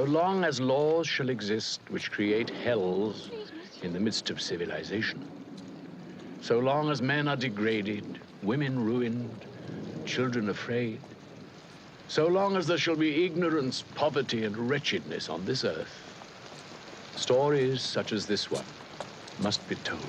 So long as laws shall exist which create hells in the midst of civilization, so long as men are degraded, women ruined, children afraid, so long as there shall be ignorance, poverty, and wretchedness on this earth, stories such as this one must be told.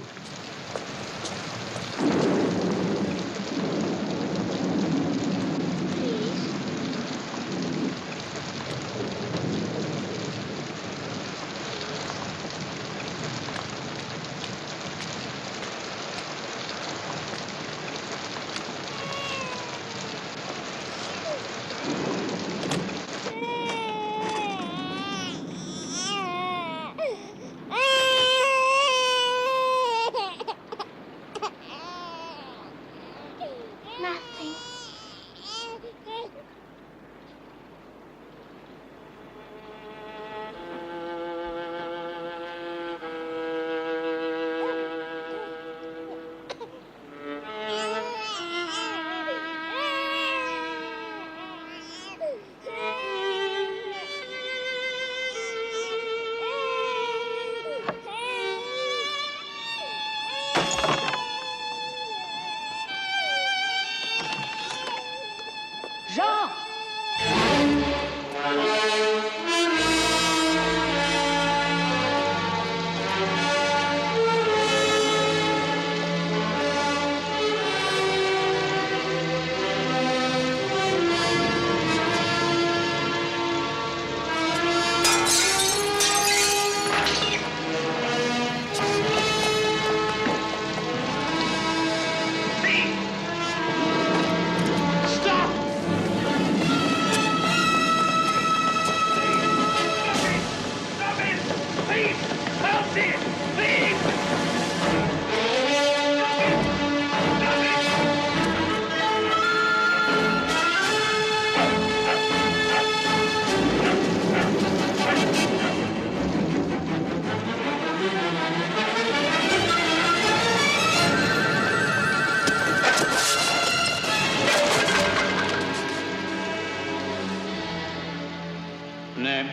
Name?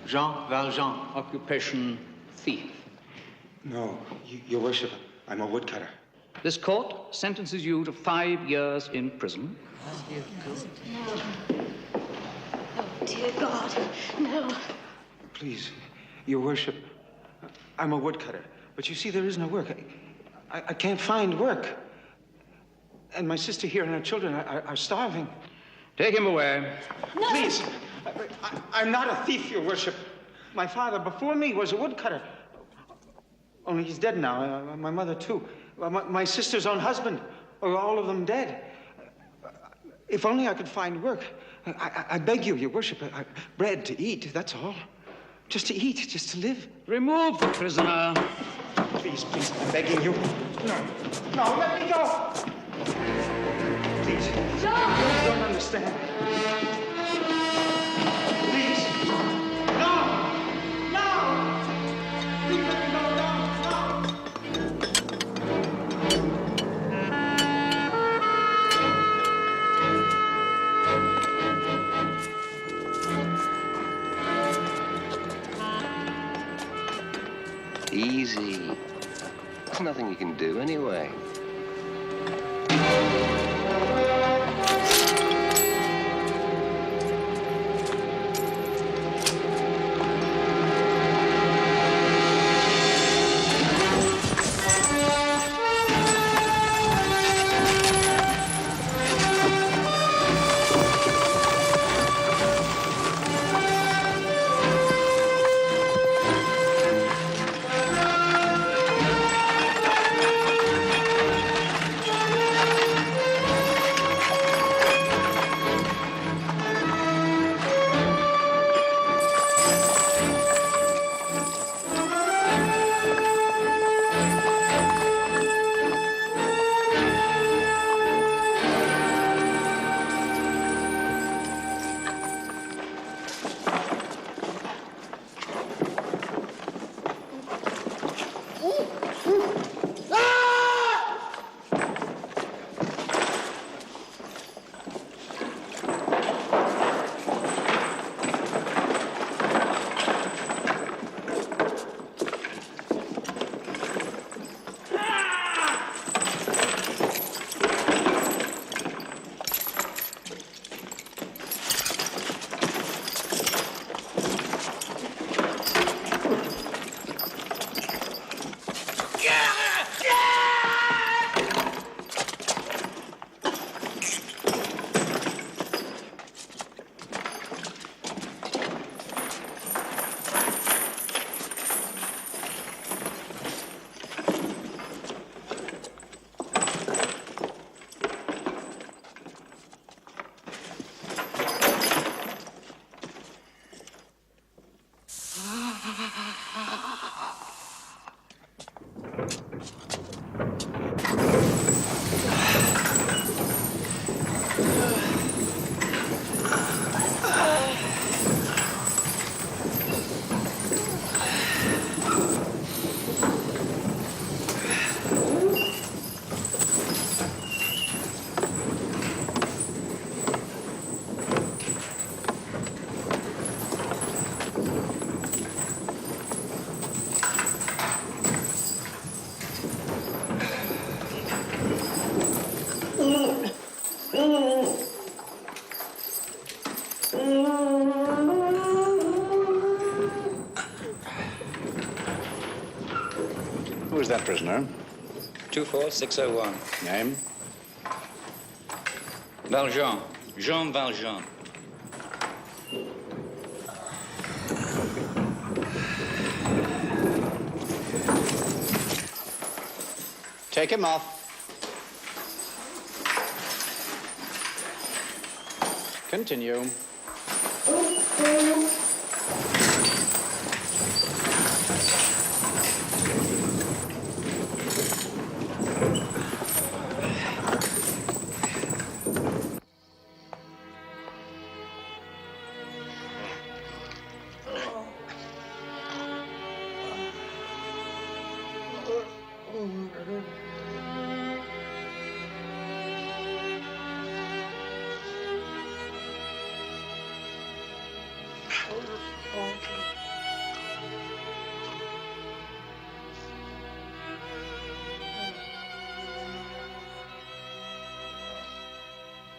Jean Valjean. Occupation, thief. No, Your Worship, I'm a woodcutter. This court sentences you to 5 years in prison. Oh, dear God, no. Please, Your Worship, I'm a woodcutter. But you see, there is no work. I can't find work. And my sister here and her children are starving. Take him away. No. Please, I'm not a thief, Your Worship. My father before me was a woodcutter. Only he's dead now. My mother, too. My sister's own husband. Are all of them dead. If only I could find work. I beg you, Your Worship, bread to eat, that's all. Just to eat, just to live. Remove the prisoner. Please, I'm begging you. No, let me go. Please. Jean! You don't understand. Please. No! Please let me go. No! Easy. There's nothing you can do anyway. 24601. Name? Valjean. Jean Valjean. Take him off. Continue.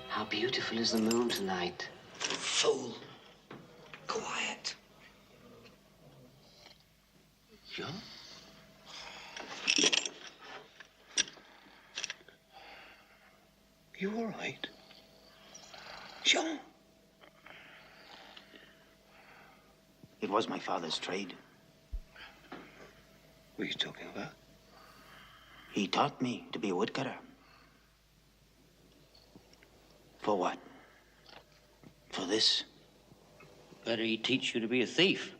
How beautiful is the moon tonight. Fool. Quiet. Jean? You all right? Jean? It was my father's trade. What are you talking about? He taught me to be a woodcutter. For what? For this? Better he teach you to be a thief.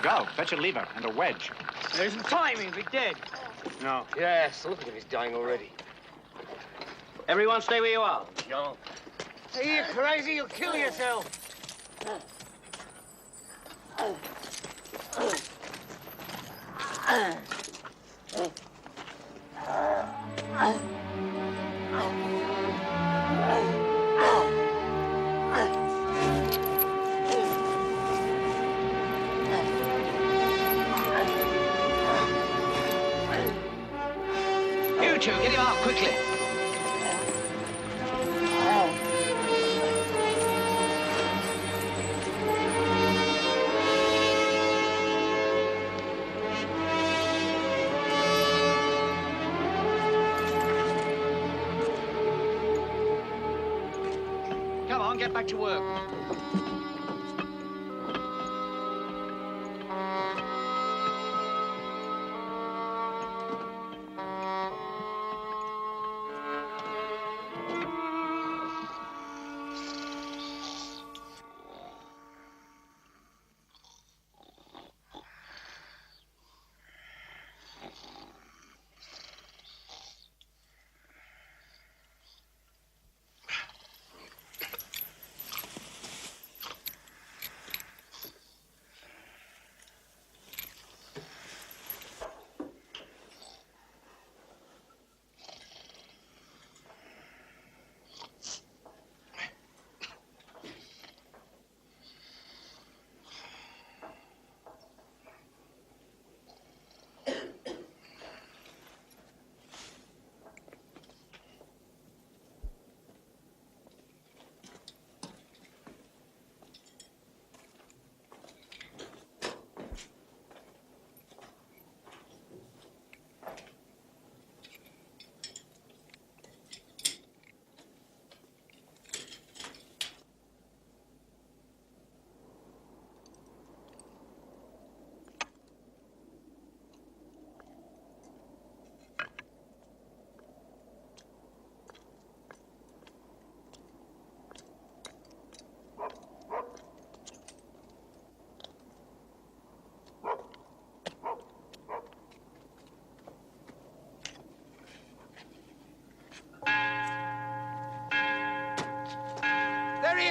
Go, fetch a lever and a wedge. There isn't time, he'll be dead. No. Yes, look at him, he's dying already. Everyone stay where you are. Jean. Hey, you crazy, you'll kill yourself. You two, get him out quickly. Come on, get back to work.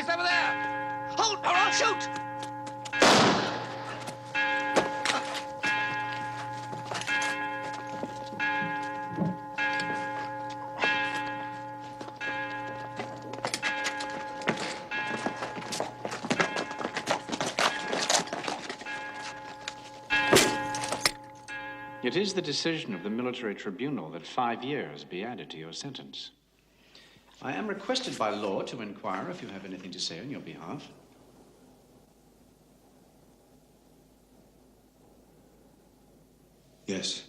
place over there! Hold, or I'll shoot! It is the decision of the military tribunal that 5 years be added to your sentence. I am requested by law to inquire if you have anything to say on your behalf. Yes.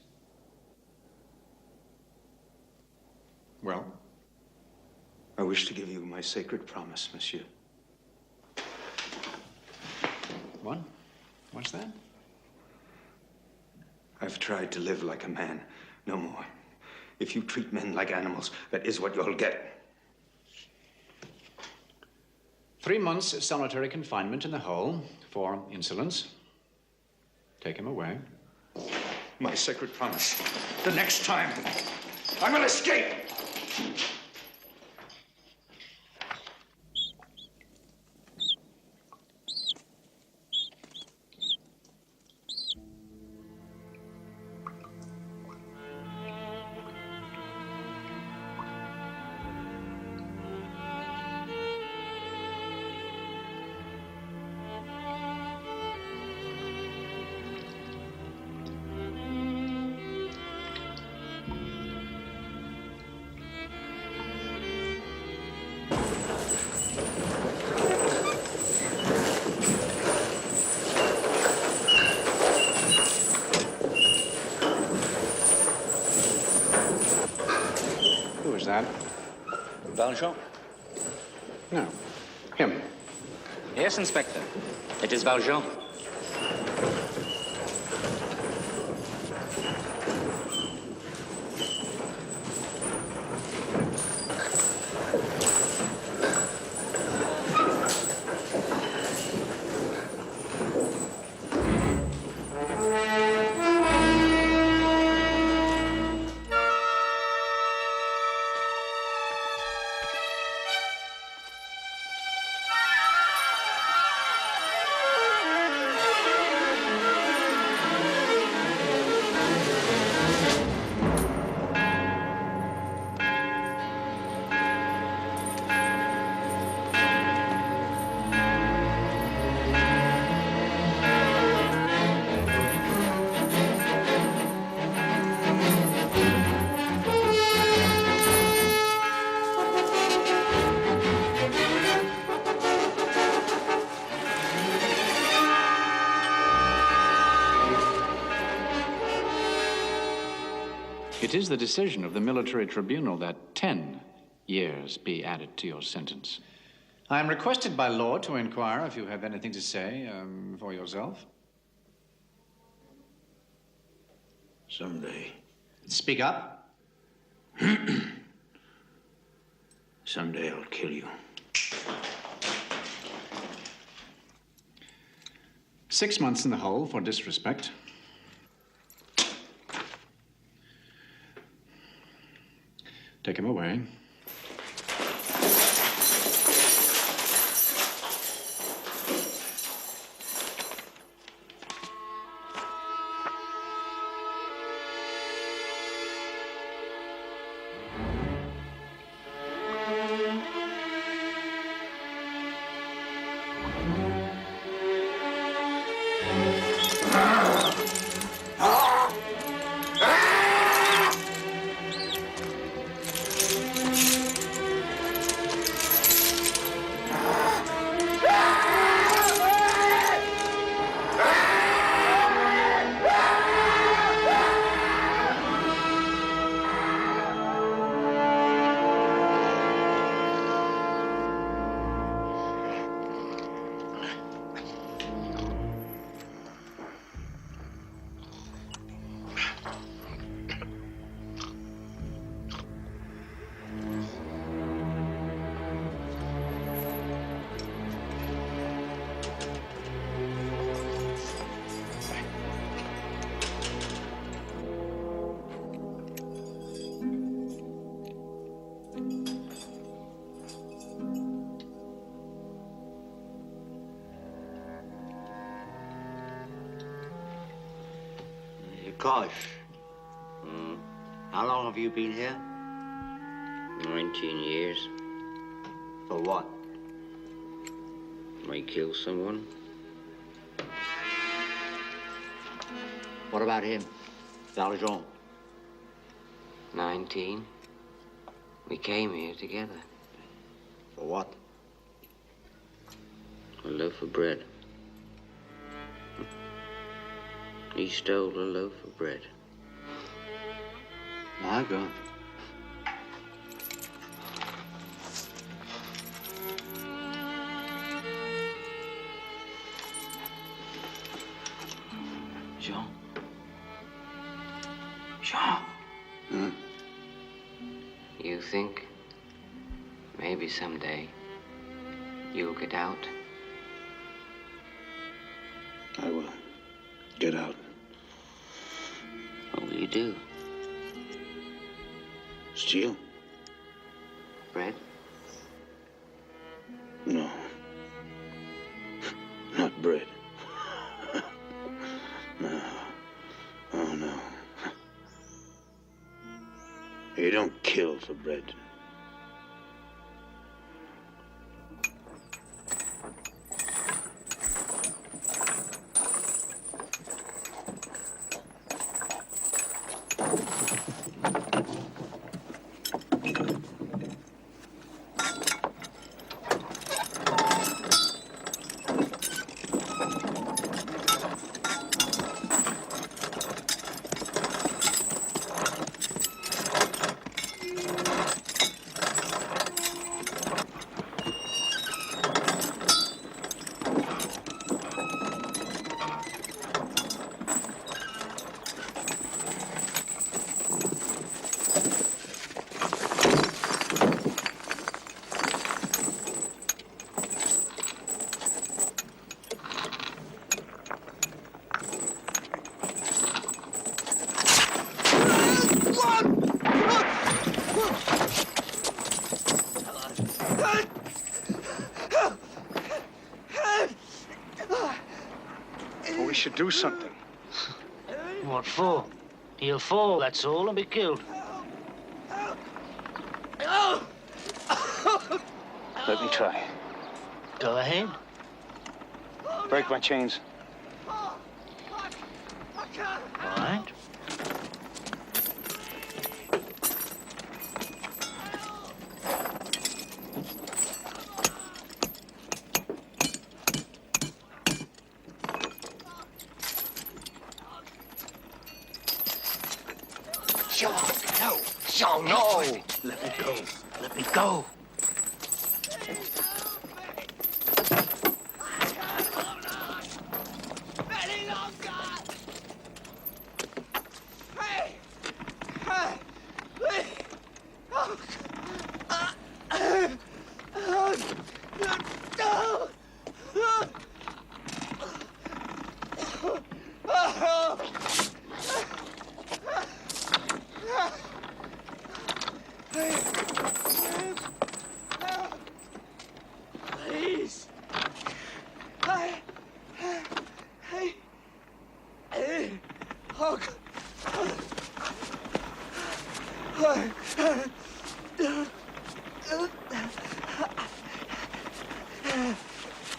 Well? I wish to give you my sacred promise, monsieur. What? What's that? I've tried to live like a man, no more. If you treat men like animals, that is what you'll get. 3 months solitary confinement in the hole for insolence. Take him away. My sacred promise. The next time, I will escape! Who is that? Valjean? No. Him. Yes, Inspector. It is Valjean. It is the decision of the military tribunal that 10 years be added to your sentence. I am requested by law to inquire if you have anything to say for yourself. Someday. Speak up. Someday I'll kill you. 6 months in the hole for disrespect. Take him away. Kosh. How long have you been here? 19 years. For what? Might kill someone. What about him? Valjean? 19. We came here together. For what? A loaf of bread. He stole a loaf of bread. My God. Jean. Jean. You think maybe someday you'll get out? I will get out. What will you do? Steal? Bread? No. Not bread. No. Oh, no. You don't kill for bread. We should do something. What for? He'll fall, that's all, and be killed. Let me try. Go ahead. Break my chains. All right. Jean, no! Let me go. Let me go.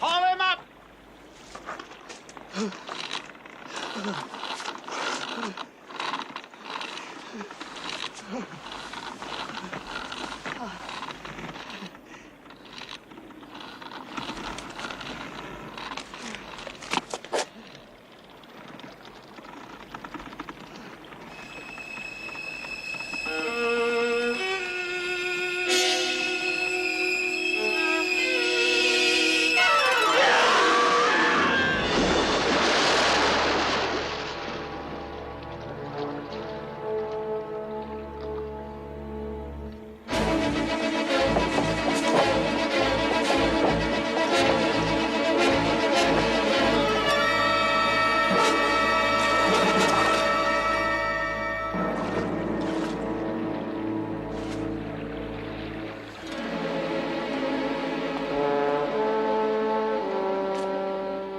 Haul him up!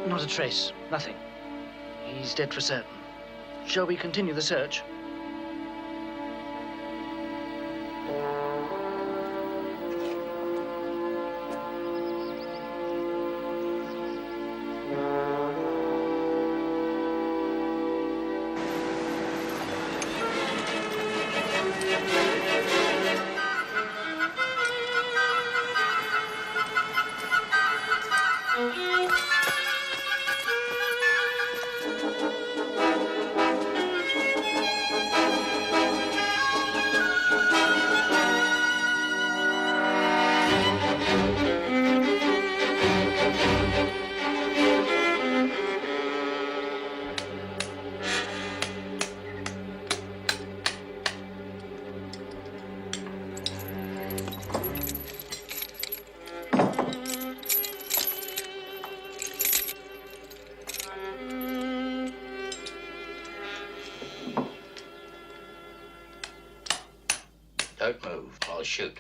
Not a trace. Nothing. He's dead for certain. Shall we continue the search? Don't move. I'll shoot.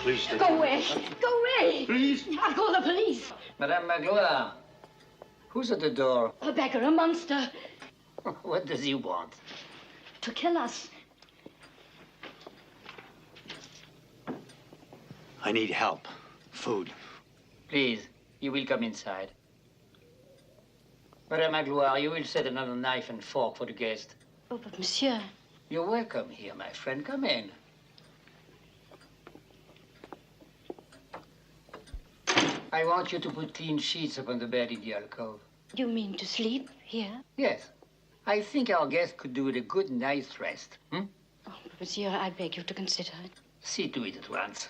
Please, Go away. Go away. Please. I'll call the police. Madame Magloire, who's at the door? A beggar, a monster. What does he want? To kill us. I need help. Food. Please, you will come inside. Madame Magloire, you will set another knife and fork for the guest. Oh, but monsieur. You're welcome here, my friend. Come in. I want you to put clean sheets upon the bed in the alcove. You mean to sleep here? Yes. I think our guest could do with a good night's rest. Oh, monsieur, I beg you to consider it. See to it at once.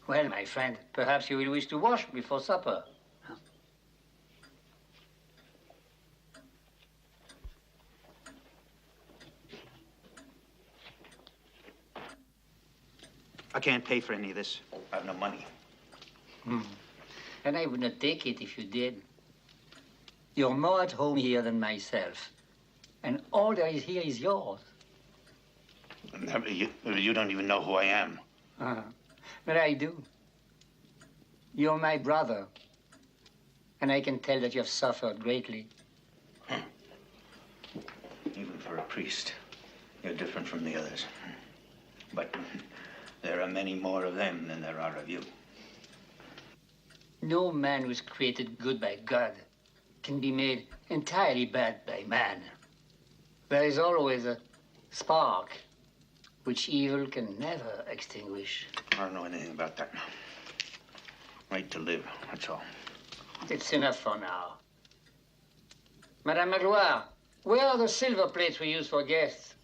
Well, my friend, perhaps you will wish to wash before supper. can't pay for any of this. I have no money. And I would not take it if you did. You're more at home here than myself. And all there is here is yours. You don't even know who I am. But I do. You're my brother. And I can tell that you have suffered greatly. Even for a priest, you're different from the others. But there are many more of them than there are of you. No man was created good by God can be made entirely bad by man. There is always a spark which evil can never extinguish. I don't know anything about that now. Right to live, that's all. It's enough for now. Madame Magloire, where are the silver plates we use for guests?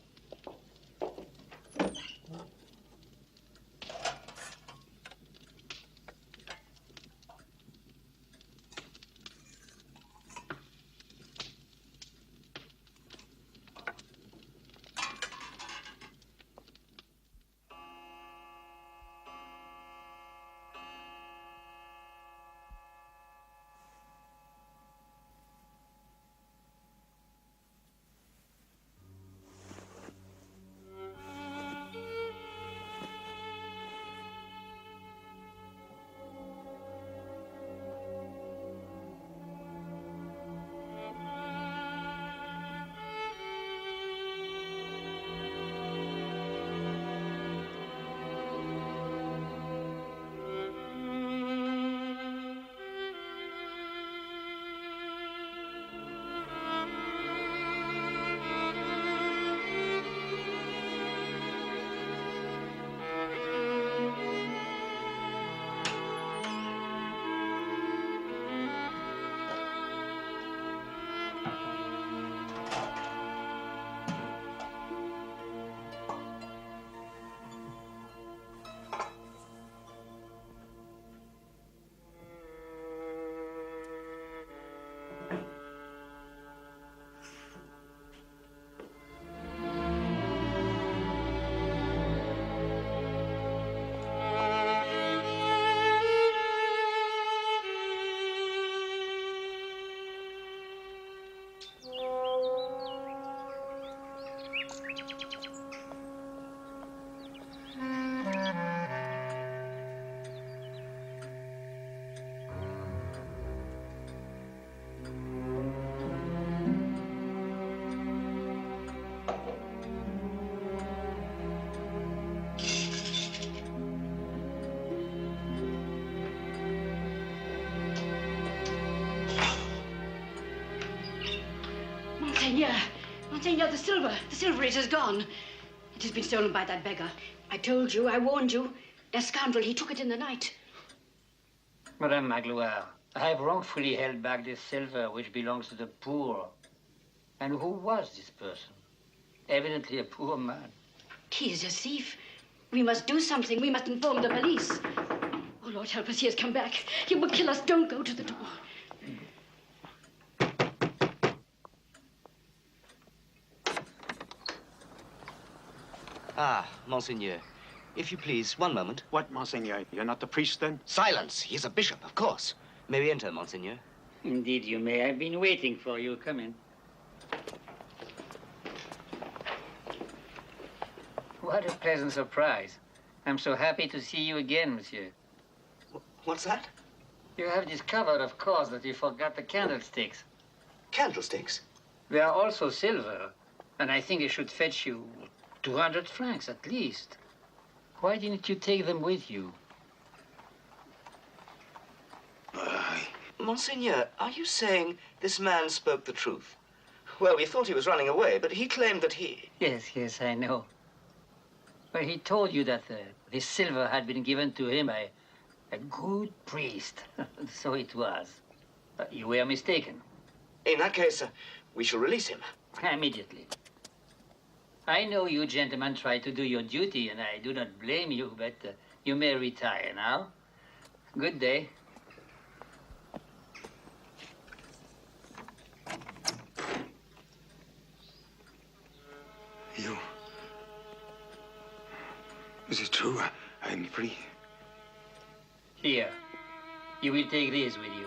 Monseigneur, the silver is gone. It has been stolen by that beggar. I told you, I warned you. That scoundrel, he took it in the night. Madame Magloire, I have wrongfully held back this silver which belongs to the poor. And who was this person? Evidently a poor man. He is a thief. We must do something. We must inform the police. Oh, Lord, help us. He has come back. He will kill us. Don't go to the door. Ah, Monseigneur. If you please, one moment. What, Monseigneur? You're not the priest, then? Silence! He's a bishop, of course. May we enter, Monseigneur? Indeed you may. I've been waiting for you. Come in. What a pleasant surprise. I'm so happy to see you again, monsieur. What's that? You have discovered, of course, that you forgot the candlesticks. Candlesticks? They are also silver, and I think they should fetch you 200 francs at least. Why didn't you take them with you? Monseigneur, are you saying this man spoke the truth? Well, we thought he was running away, but he claimed that he... Yes, I know. Well, he told you that this silver had been given to him by a good priest. So it was. You were mistaken. In that case, we shall release him. Immediately. I know you gentlemen tried to do your duty, and I do not blame you, but you may retire now. Good day. You... Is it true? I'm free. Here, you will take this with you.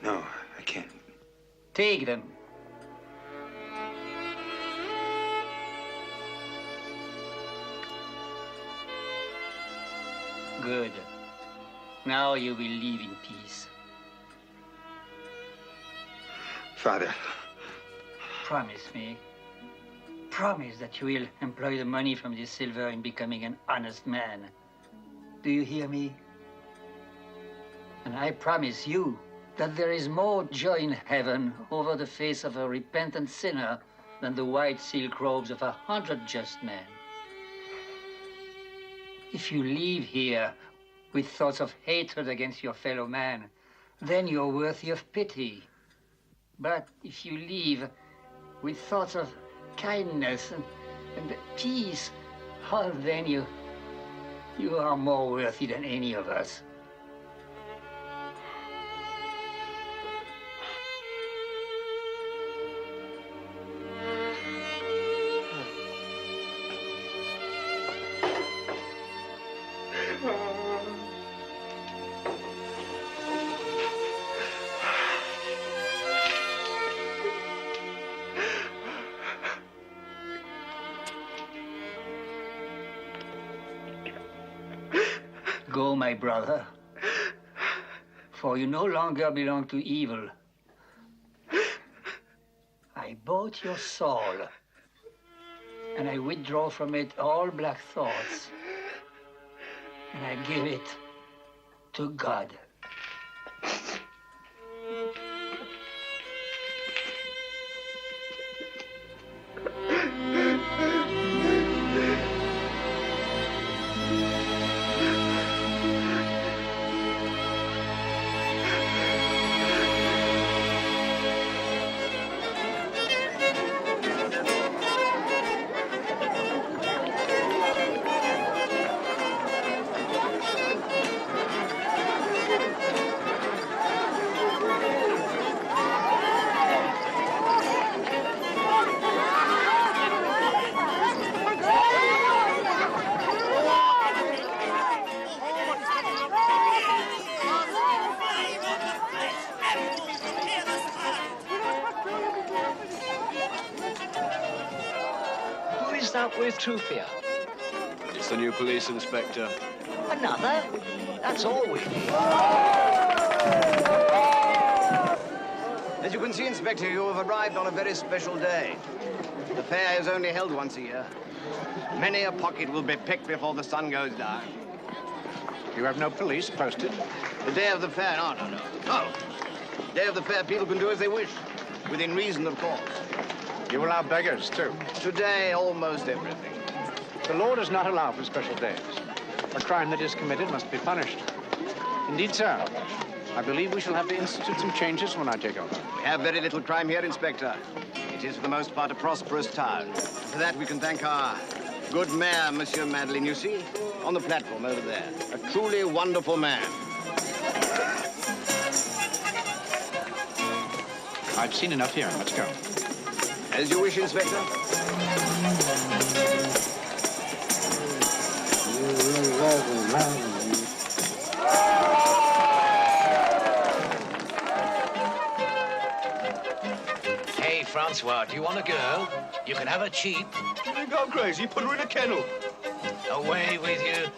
No, I can't. Take them. Good. Now you will leave in peace. Father. Promise me. Promise that you will employ the money from this silver in becoming an honest man. Do you hear me? And I promise you that there is more joy in heaven over the face of a repentant sinner than the white silk robes of 100 just men. If you leave here with thoughts of hatred against your fellow man, then you're worthy of pity. But if you leave with thoughts of kindness and peace, oh, then you are more worthy than any of us. Go, my brother, for you no longer belong to evil. I bought your soul, and I withdraw from it all black thoughts, and I give it to God. Is that with Truthia? It's the new police inspector. Another? That's all we need. As you can see, Inspector, you have arrived on a very special day. The fair is only held once a year. Many a pocket will be picked before the sun goes down. You have no police posted? The day of the fair, no. Day of the fair, people can do as they wish. Within reason, of course. You allow beggars, too? Today, almost everything. The law does not allow for special days. A crime that is committed must be punished. Indeed, sir. I believe we shall have to institute some changes when I take over. We have very little crime here, Inspector. It is, for the most part, a prosperous town. For that, we can thank our good mayor, Monsieur Madeline. You see, on the platform over there. A truly wonderful man. I've seen enough here. Let's go. As you wish, Inspector. Hey, Francois, do you want a girl? You can have her cheap. You think I'm crazy? Put her in a kennel. Away with you.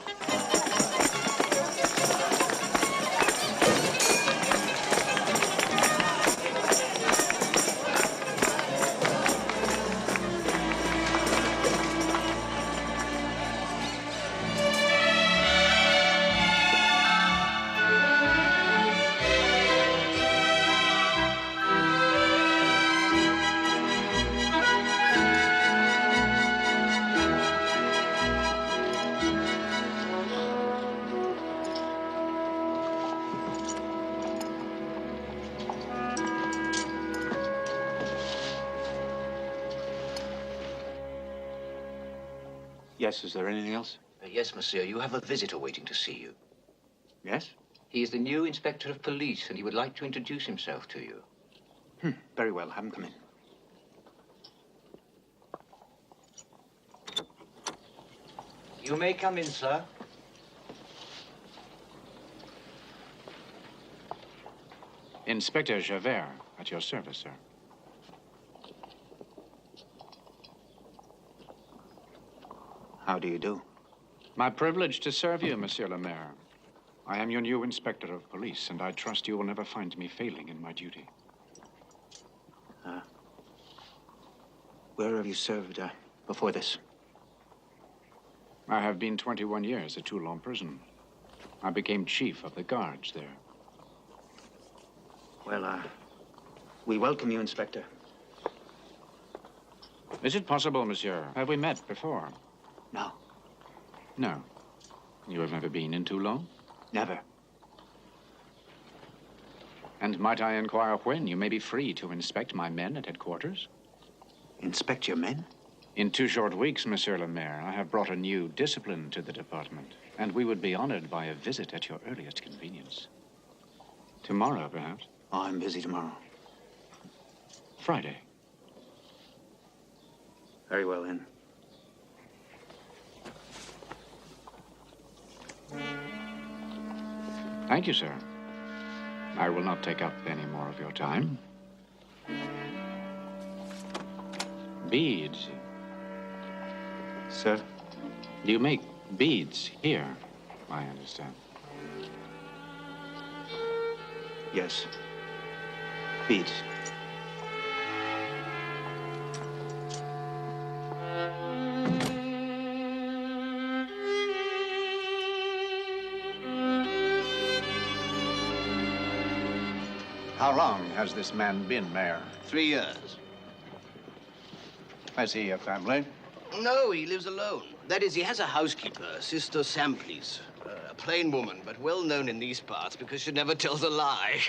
Yes, is there anything else? Yes, monsieur, you have a visitor waiting to see you. Yes? He is the new inspector of police, and he would like to introduce himself to you. Very well, have him come in. You may come in, sir. Inspector Javert, at your service, sir. How do you do? My privilege to serve you, Monsieur le Maire. I am your new inspector of police, and I trust you will never find me failing in my duty. Where have you served before this? I have been 21 years at Toulon prison. I became chief of the guards there. Well, we welcome you, Inspector. Is it possible, monsieur? Have we met before? No. No. You have never been in Toulon? Never. And might I inquire when you may be free to inspect my men at headquarters? Inspect your men? In 2 short weeks, Monsieur le Maire, I have brought a new discipline to the department, and we would be honored by a visit at your earliest convenience. Tomorrow, perhaps? Oh, I'm busy tomorrow. Friday. Very well, then. Thank you, sir. I will not take up any more of your time. Beads. Sir? You make beads here, I understand. Yes. Beads. How long has this man been mayor? 3 years. Has he a family? No, he lives alone. That is, he has a housekeeper, Sister Samples. A plain woman, but well known in these parts because she never tells a lie.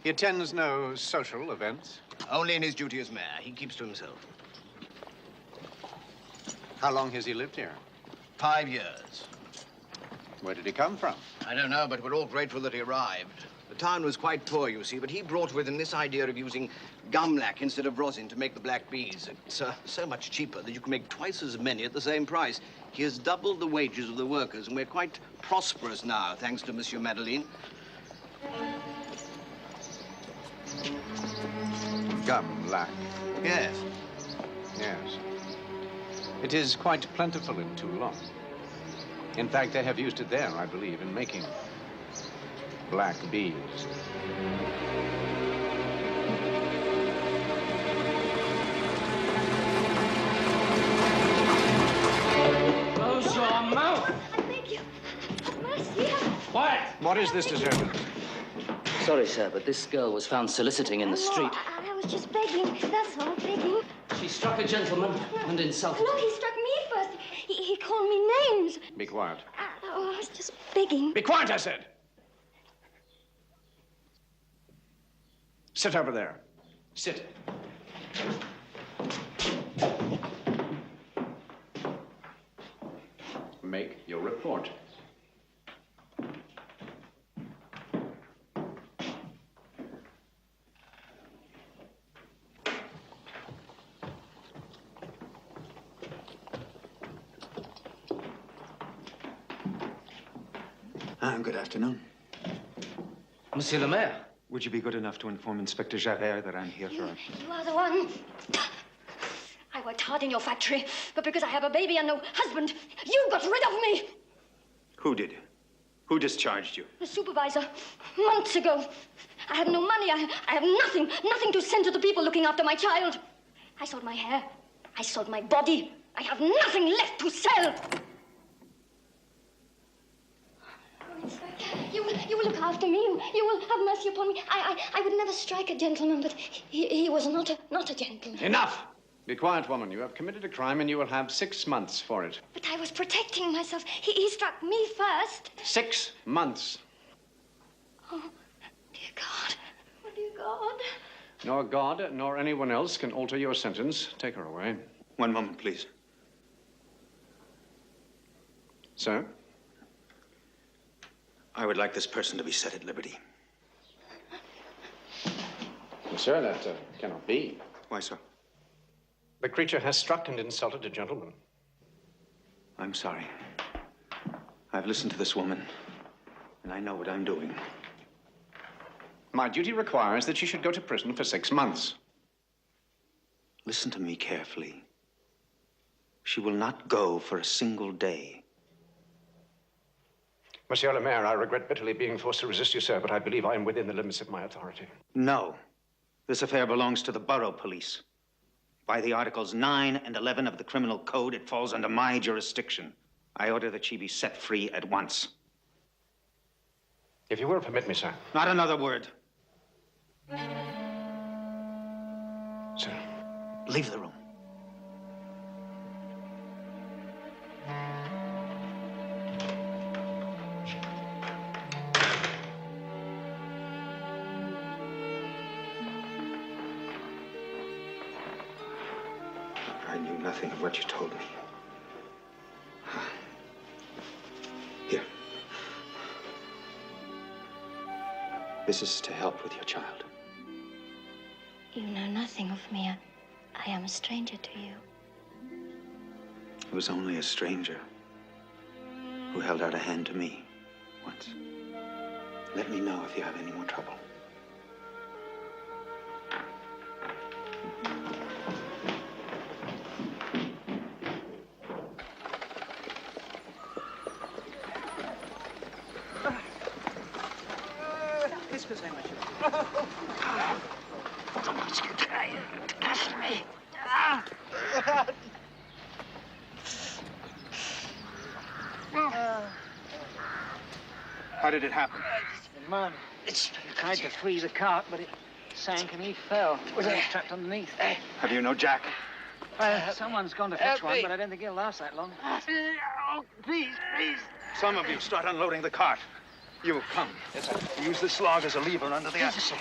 He attends no social events? Only in his duty as mayor. He keeps to himself. How long has he lived here? 5 years. Where did he come from? I don't know, but we're all grateful that he arrived. The town was quite poor, you see, but he brought with him this idea of using gumlac instead of rosin to make the black beads. It's so much cheaper that you can make twice as many at the same price. He has doubled the wages of the workers, and we're quite prosperous now, thanks to Monsieur Madeleine. Gumlac. Yes. Yes. It is quite plentiful in Toulon. In fact, they have used it there, I believe, in making black beads. Close your mouth! I beg you. Have mercy. Quiet! What is this disturbance? Sorry, sir, but this girl was found soliciting in the street. I was just begging. That's all, begging. She struck a gentleman and insulted No, him. he struck me first. He called me names. Be quiet. I was just begging. Be quiet, I said! Sit over there. Sit. Make your report. Good afternoon. Monsieur le Maire. Would you be good enough to inform Inspector Javert that I'm here for a... You are the one. I worked hard in your factory, but because I have a baby and no husband, you got rid of me. Who did? Who discharged you? The supervisor, months ago. I have no money. I have nothing to send to the people looking after my child. I sold my hair. I sold my body. I have nothing left to sell. You will look after me. You will have mercy upon me. I would never strike a gentleman, but he was not a gentleman. Enough! Be quiet, woman. You have committed a crime and you will have 6 months for it. But I was protecting myself. He struck me first. 6 months. Oh, dear God. Oh, dear God. Nor God, nor anyone else can alter your sentence. Take her away. One moment, please. Sir? I would like this person to be set at liberty. Monsieur, that cannot be. Why so? The creature has struck and insulted a gentleman. I'm sorry. I've listened to this woman, and I know what I'm doing. My duty requires that she should go to prison for 6 months. Listen to me carefully. She will not go for a single day. Monsieur le Maire, I regret bitterly being forced to resist you, sir, but I believe I am within the limits of my authority. No. This affair belongs to the borough police. By the Articles 9 and 11 of the Criminal Code, it falls under my jurisdiction. I order that she be set free at once. If you will permit me, sir. Not another word. Sir. Leave the room. I knew nothing of what you told me. Here. This is to help with your child. You know nothing of me. I am a stranger to you. It was only a stranger who held out a hand to me once. Let me know if you have any more trouble. How did it happen? The man tried to free the cart, but it sank and he fell. He was trapped underneath. Have you no jack? Someone's gone to fetch one, but I don't think he'll last that long. Oh, please, please. Some of you start unloading the cart. You come. Yes, sir. Use this log as a lever under the axle.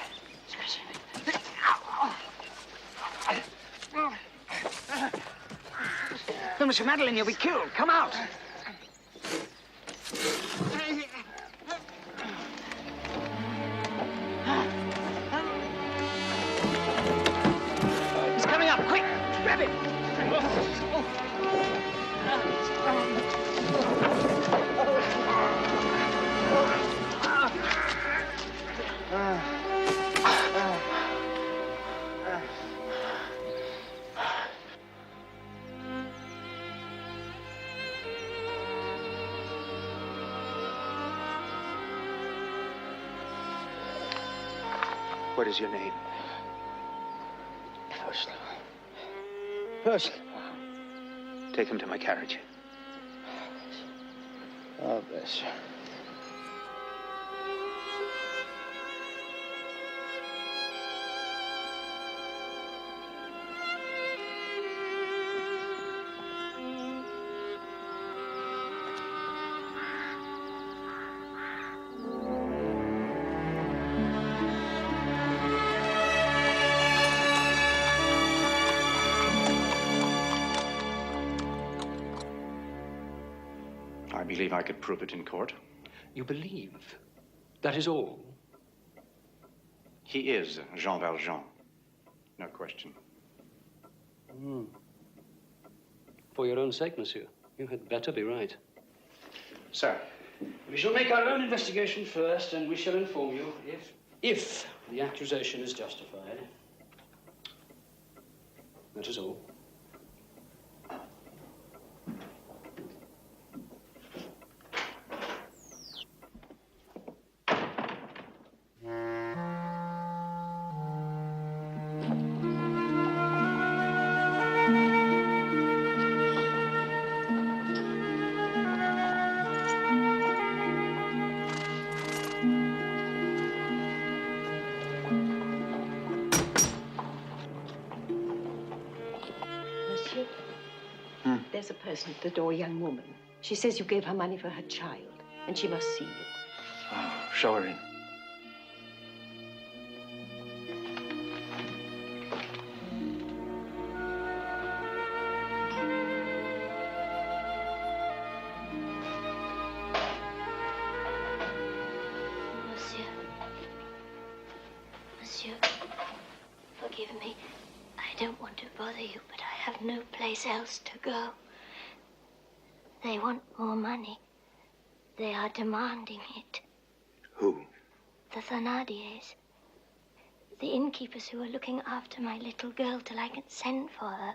No, Mr. Madeline, you'll be killed. Come out. He's coming up. Quick, grab it. What is your name? First. Take him to my carriage. Oh, bless you. I believe I could prove it in court. You believe? That is all? He is Jean Valjean. No question. For your own sake, monsieur, you had better be right. Sir. We shall make our own investigation first, and we shall inform you if the accusation is justified. That is all. There's a person at the door, a young woman. She says you gave her money for her child, and she must see you. Oh, show her in. Monsieur, forgive me. I don't want to bother you, but I have no place else to go. They want more money. They are demanding it. Who? The Thénardiers. The innkeepers who are looking after my little girl till I can send for her.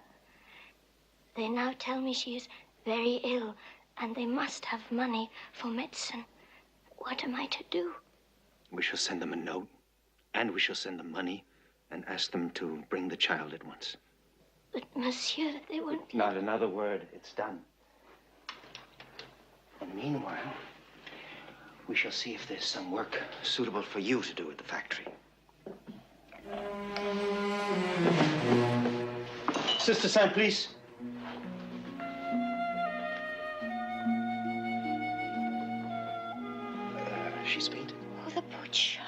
They now tell me she is very ill, and they must have money for medicine. What am I to do? We shall send them a note, and we shall send them money, and ask them to bring the child at once. But, monsieur, they won't... Not another word. It's done. And meanwhile, we shall see if there's some work suitable for you to do at the factory. Sister Saint, please. She's fainted. Oh, the poor child.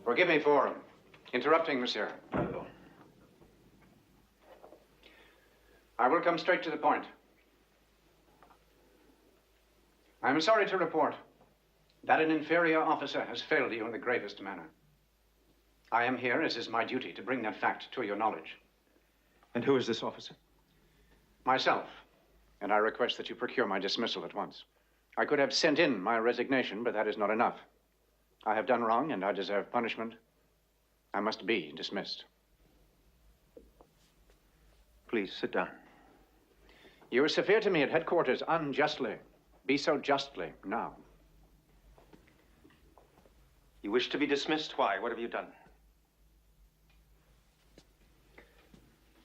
Forgive me for interrupting, monsieur. I will come straight to the point. I am sorry to report that an inferior officer has failed you in the gravest manner. I am here, as is my duty, to bring that fact to your knowledge. And who is this officer? Myself. And I request that you procure my dismissal at once. I could have sent in my resignation, but that is not enough. I have done wrong, and I deserve punishment. I must be dismissed. Please, sit down. You are severe to me at headquarters unjustly. Be so justly now. You wish to be dismissed? Why? What have you done?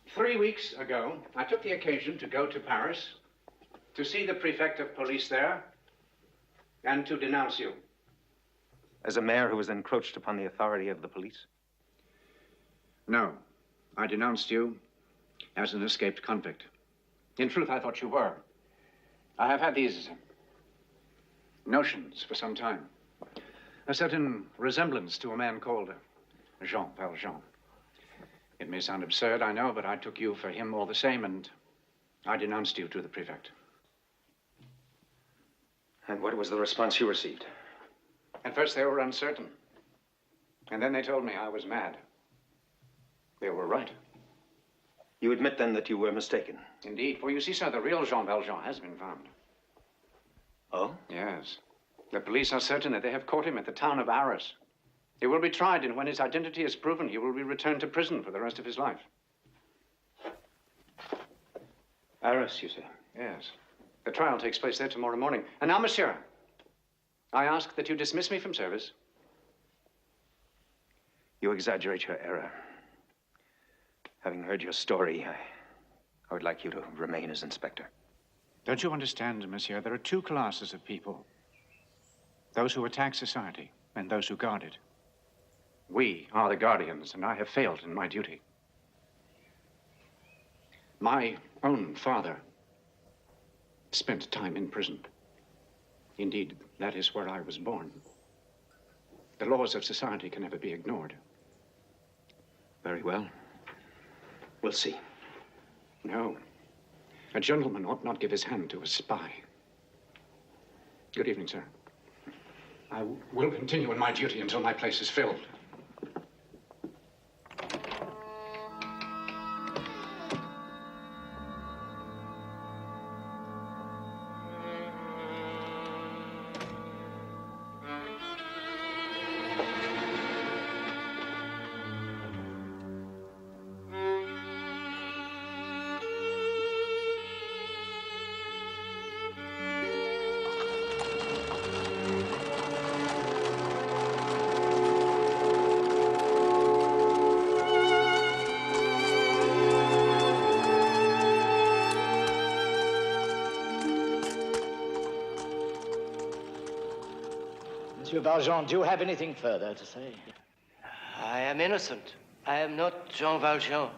3 weeks ago, I took the occasion to go to Paris, to see the prefect of police there, and to denounce you. As a mayor who has encroached upon the authority of the police? No. I denounced you as an escaped convict. In truth, I thought you were. I have had these notions for some time. A certain resemblance to a man called Jean Valjean. It may sound absurd, I know, but I took you for him all the same, and I denounced you to the prefect. And what was the response you received? At first, they were uncertain. And then they told me I was mad. They were right. You admit, then, that you were mistaken? Indeed. For you see, sir, the real Jean Valjean has been found. Oh? Yes. The police are certain that they have caught him at the town of Arras. He will be tried, and when his identity is proven, he will be returned to prison for the rest of his life. Arras, you say? Yes. The trial takes place there tomorrow morning. And now, monsieur, I ask that you dismiss me from service. You exaggerate your error. Having heard your story, I would like you to remain as inspector. Don't you understand, monsieur? There are two classes of people. Those who attack society and those who guard it. We are the guardians, and I have failed in my duty. My own father spent time in prison. Indeed, that is where I was born. The laws of society can never be ignored. Very well. We'll see. No. A gentleman ought not give his hand to a spy. Good evening, sir. I will continue in my duty until my place is filled. Monsieur Valjean, do you have anything further to say? I am innocent. I am not Jean Valjean.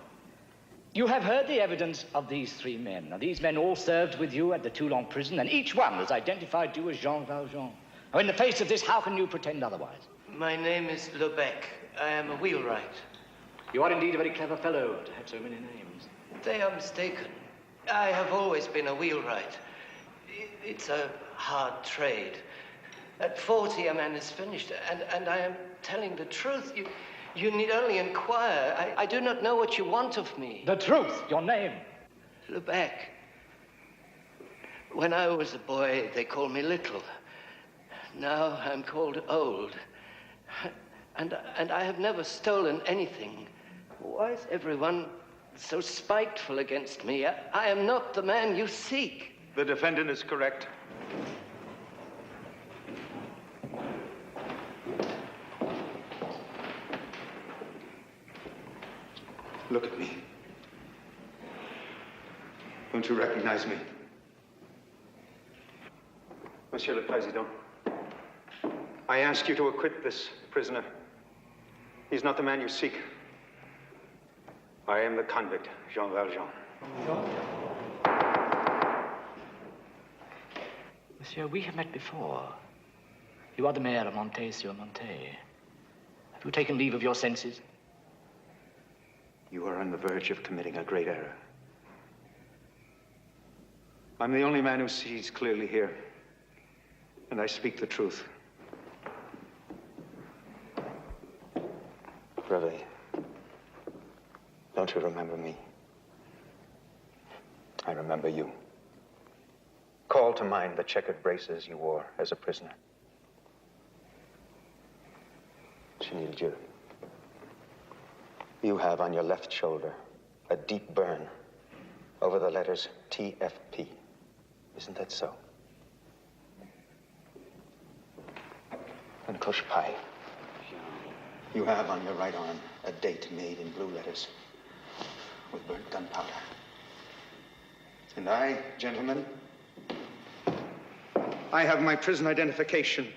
You have heard the evidence of these three men. Now, these men all served with you at the Toulon prison, and each one has identified you as Jean Valjean. Now, in the face of this, how can you pretend otherwise? My name is Lebec. I am a wheelwright. You are indeed a very clever fellow to have so many names. They are mistaken. I have always been a wheelwright. It's a hard trade. At 40, a man is finished, and I am telling the truth. You need only inquire. I do not know what you want of me. The truth, your name. Lebec. When I was a boy, they called me Little. Now I'm called Old. And I have never stolen anything. Why is everyone so spiteful against me? I am not the man you seek. The defendant is correct. Look at me. Don't you recognize me? Monsieur le Président, I ask you to acquit this prisoner. He's not the man you seek. I am the convict, Jean Valjean. Monsieur, we have met before. You are the mayor of Monte-sur-Monte. Have you taken leave of your senses? You are on the verge of committing a great error. I'm the only man who sees clearly here, and I speak the truth. Brother, don't you remember me? I remember you. Call to mind the checkered braces you wore as a prisoner. Chenildieu. You have on your left shoulder a deep burn over the letters TFP. Isn't that so? And Cochepaille. You have on your right arm a date made in blue letters with burnt gunpowder. And I, gentlemen, I have my prison identification.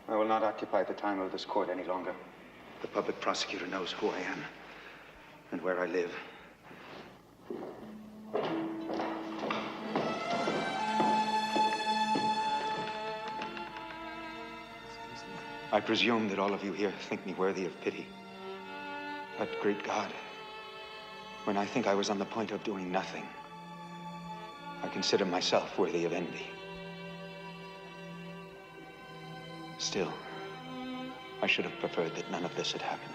I will not occupy the time of this court any longer. The public prosecutor knows who I am and where I live. I presume that all of you here think me worthy of pity. But, great God, when I think I was on the point of doing nothing, I consider myself worthy of envy. Still, I should have preferred that none of this had happened.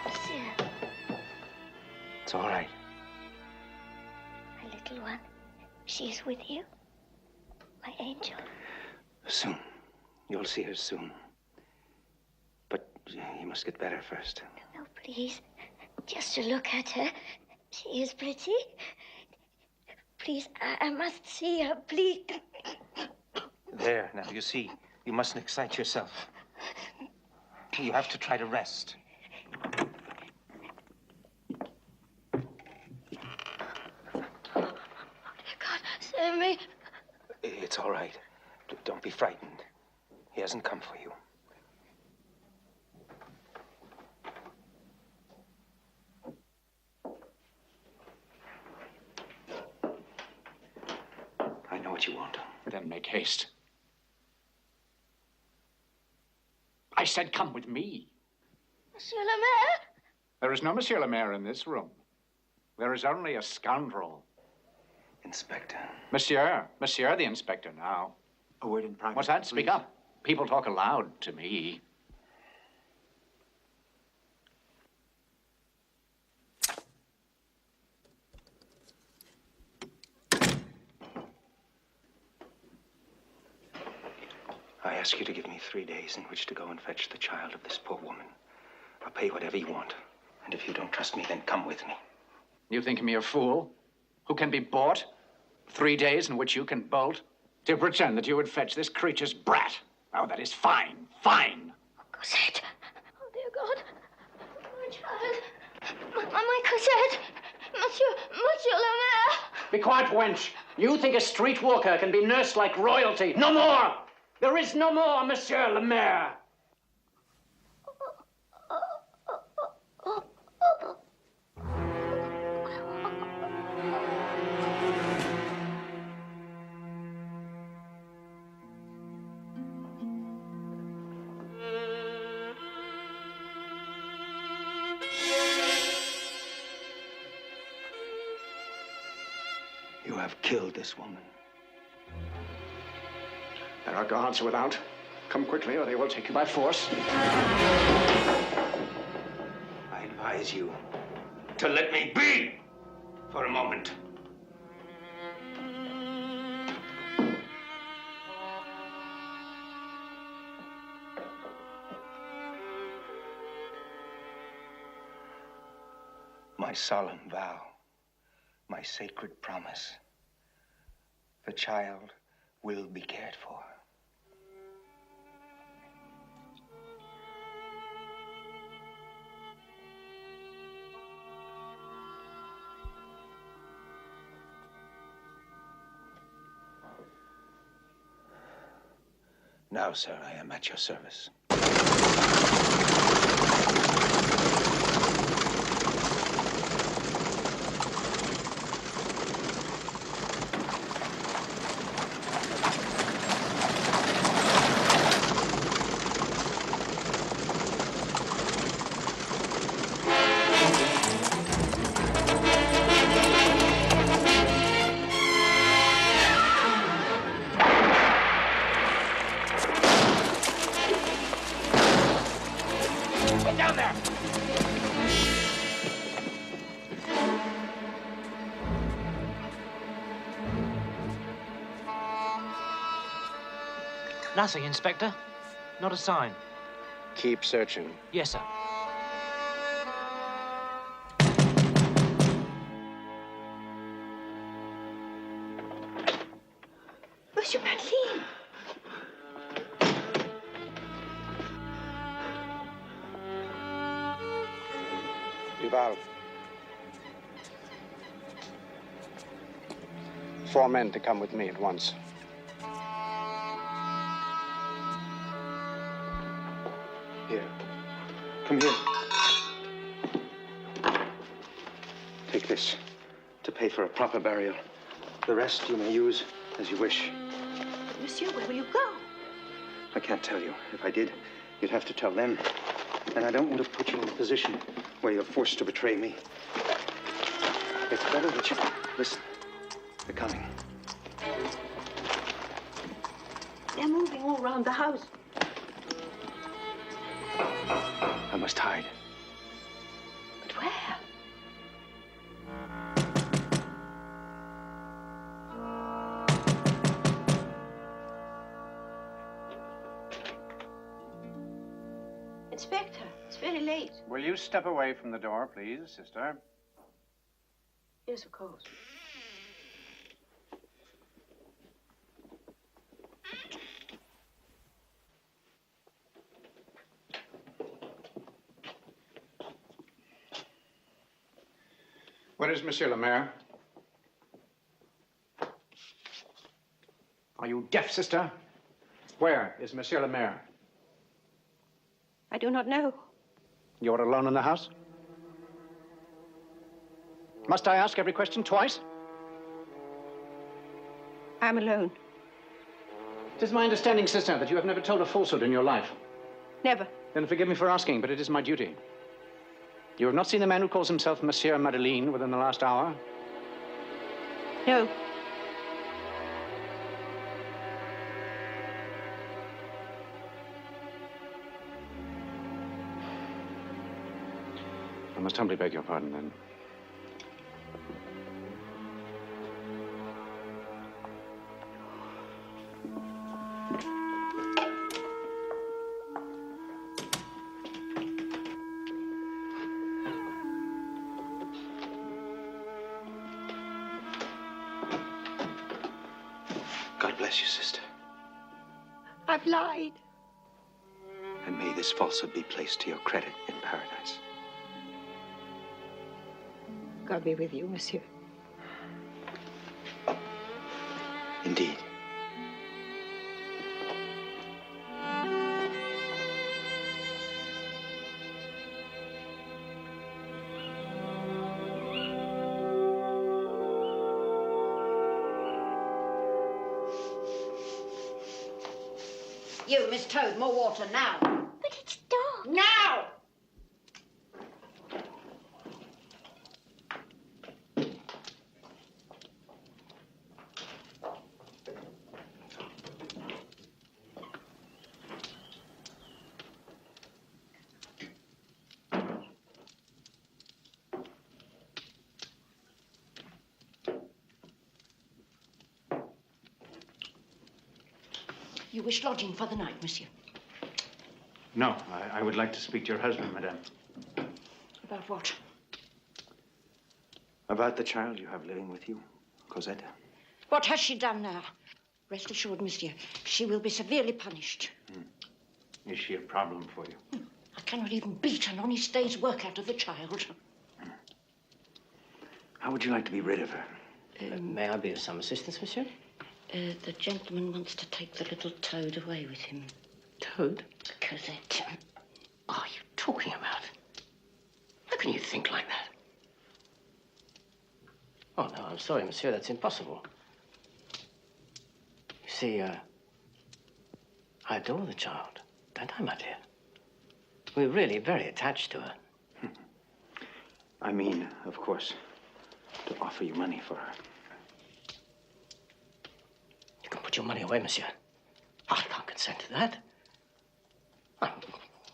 Monsieur. It's all right. My little one, she is with you? My angel. Soon. You'll see her soon. But you must get better first. No, please. Just to look at her. She is pretty. Please, I must see her, please. There, now, you see, you mustn't excite yourself. You have to try to rest. God, save me. It's all right. Don't be frightened. He hasn't come for you. I know what you want. Then make haste. I said come with me. Monsieur le Maire? There is no Monsieur le Maire in this room. There is only a scoundrel. Inspector. Monsieur the inspector now. A word in private. What's that? Please. Speak up. People talk aloud to me. I ask you to give me 3 days in which to go and fetch the child of this poor woman. I'll pay whatever you want. And if you don't trust me, then come with me. You think me a fool? Who can be bought? 3 days in which you can bolt? To pretend that you would fetch this creature's brat. Oh, that is fine, fine. Cosette. Oh, dear God. My child. My Cosette. Monsieur le Maire. Be quiet, wench. You think a street walker can be nursed like royalty. No more! There is no more, Monsieur le Maire. You have killed this woman. There are guards without. Come quickly, or they will take you by force. I advise you to let me be for a moment. My solemn vow, my sacred promise. The child will be cared for. Now, sir, I am at your service. Nothing, Inspector. Not a sign. Keep searching. Yes, sir. Monsieur Madeleine. Duval. 4 men to come with me at once. Here. Come here. Take this to pay for a proper burial. The rest you may use as you wish. Monsieur, where will you go? I can't tell you. If I did, you'd have to tell them. And I don't want to put you in a position where you're forced to betray me. It's better that you... Listen. They're coming. They're moving all around the house. I must hide. But where? Inspector, it's very late. Will you step away from the door, please, sister? Yes, of course. Where is Monsieur le Maire? Are you deaf, sister? Where is Monsieur le Maire? I do not know. You're alone in the house? Must I ask every question twice? I'm alone. It is my understanding, sister, that you have never told a falsehood in your life. Never. Then forgive me for asking, but it is my duty. You have not seen the man who calls himself Monsieur Madeleine within the last hour? No. I must humbly beg your pardon, then. God bless you, sister. I've lied. And may this falsehood be placed to your credit in paradise. God be with you, monsieur. Indeed. You, Miss Toad, more water now. But it's dark. Now! You wish lodging for the night, monsieur? No, I would like to speak to your husband, madame. About what? About the child you have living with you, Cosette. What has she done now? Rest assured, monsieur, she will be severely punished. Is she a problem for you? I cannot even beat an honest day's work out of the child. How would you like to be rid of her? May I be of some assistance, monsieur? The gentleman wants to take the little Toad away with him. Toad? Cosette. What are you talking about? How can you think like that? Oh, no, I'm sorry, monsieur, that's impossible. You see, I adore the child, don't I, my dear? We're really very attached to her. I mean, of course, to offer you money for her. You can put your money away, monsieur. I can't consent to that.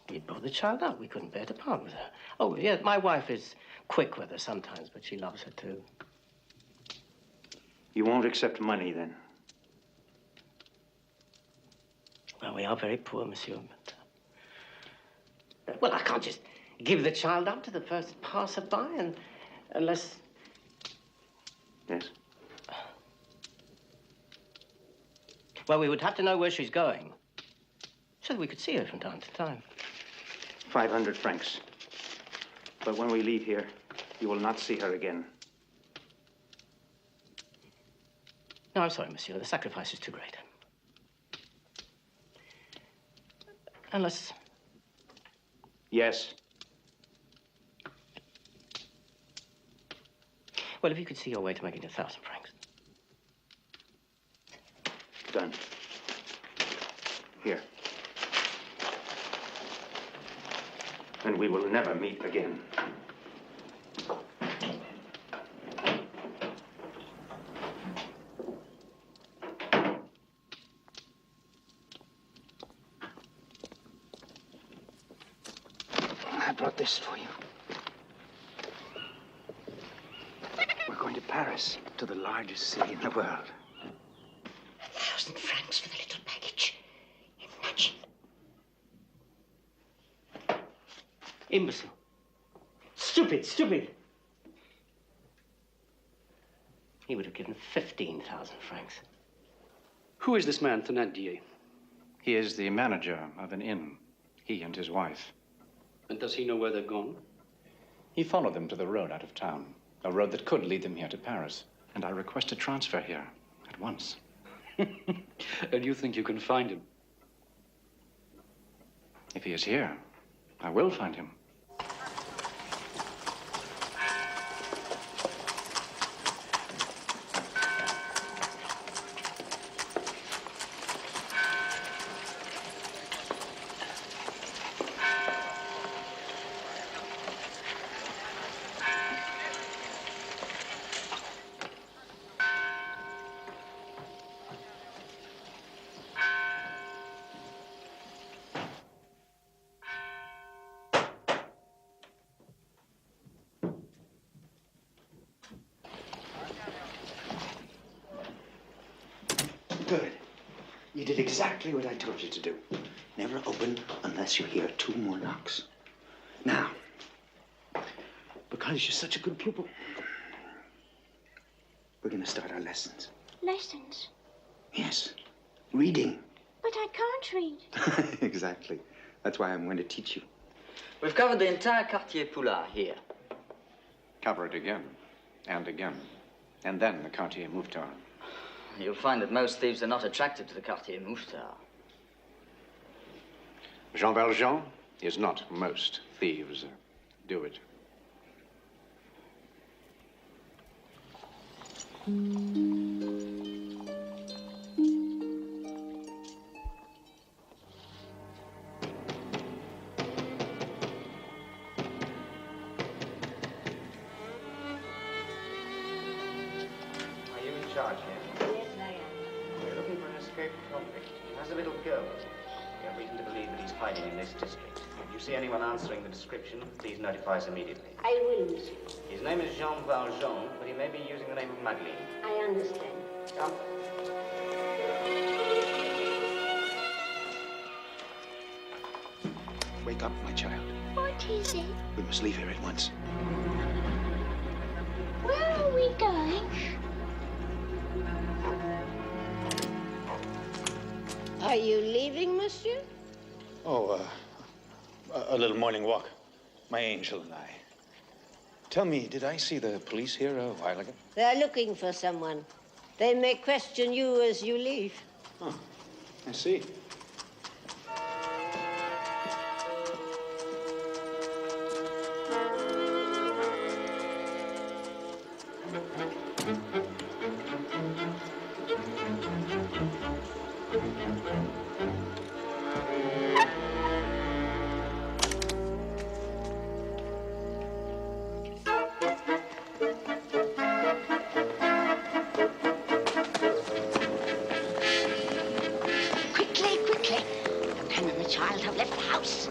We'd brought the child out. We couldn't bear to part with her. Oh, yeah, my wife is quick with her sometimes, but she loves her, too. You won't accept money, then? Well, we are very poor, monsieur, but... well, I can't just give the child up to the first passer-by, and unless... Yes? Well, we would have to know where she's going, so that we could see her from time to time. 500 francs. But when we leave here, you will not see her again. No, I'm sorry, monsieur. The sacrifice is too great. Unless... Yes. Well, if you could see your way to making 1,000 francs. Done. Here. And we will never meet again. I brought this for you. We're going to Paris, to the largest city in the world. 1,000 francs for the little package. Imagine. Imbecile. Stupid, stupid. He would have given 15,000 francs. Who is this man, Thénardier? He is the manager of an inn. He and his wife. And does he know where they've gone? He followed them to the road out of town. A road that could lead them here to Paris. And I request a transfer here at once. And you think you can find him? If he is here, I will find him. Good. You did exactly what I told you to do. Never open unless you hear 2 more knocks. Now, because you're such a good pupil, we're going to start our lessons. Lessons? Yes. Reading. But I can't read. Exactly. That's why I'm going to teach you. We've covered the entire Quartier Poulard here. Cover it again, and again, and then the Quartier Mouffetard. You'll find that most thieves are not attracted to the Quartier Mouffetard. Jean Valjean is not most thieves. Do it. Charge here. Yes, I am. We're looking for an escaped convict. He has a little girl. We have reason to believe that he's hiding in this district. If you see anyone answering the description, please notify us immediately. I will, monsieur. His name is Jean Valjean, but he may be using the name of Madeleine. I understand. Come. Wake up, my child. What is it? We must leave here at once. Where are we going? Are you leaving, monsieur? Oh, a little morning walk. My angel and I. Tell me, did I see the police here a while ago? They're looking for someone. They may question you as you leave. Oh, I see. Quickly, quickly. The man and the child have left the house.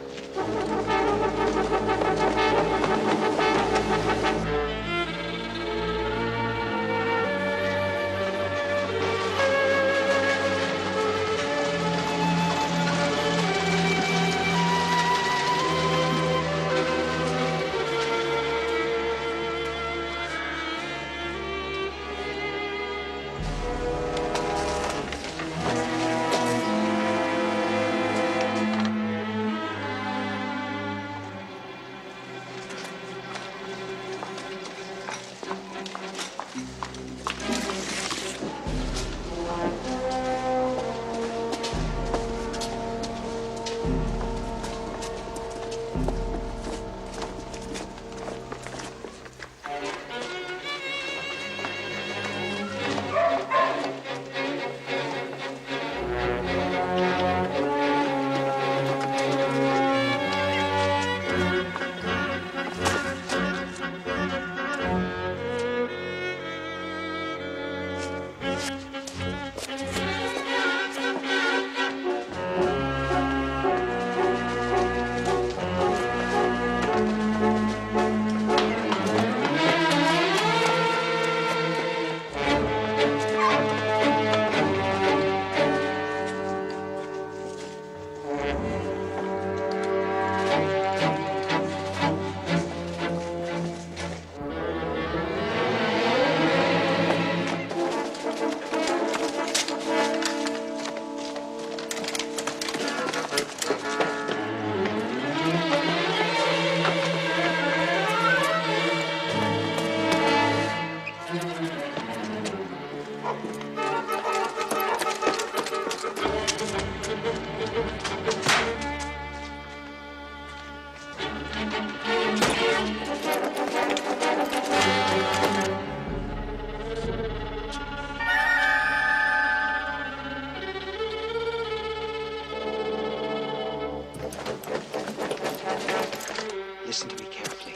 Listen to me carefully.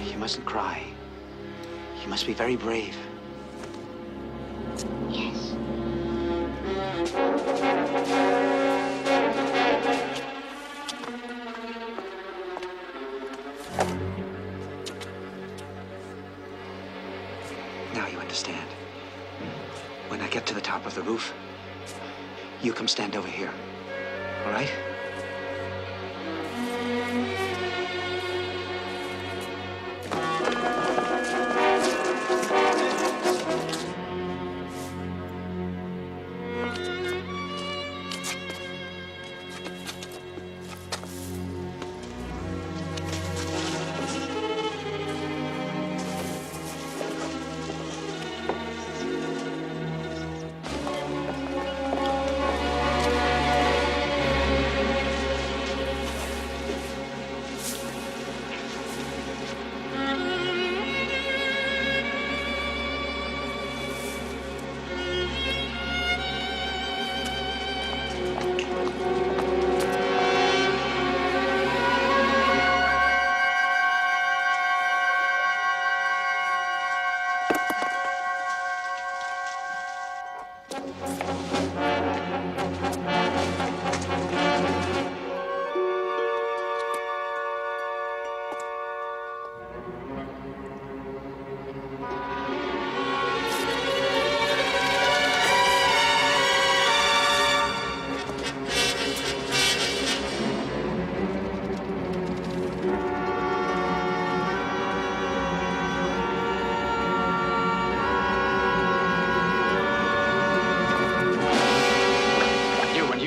You mustn't cry. You must be very brave. Yes. Now you understand. When I get to the top of the roof, you come stand over here. All right?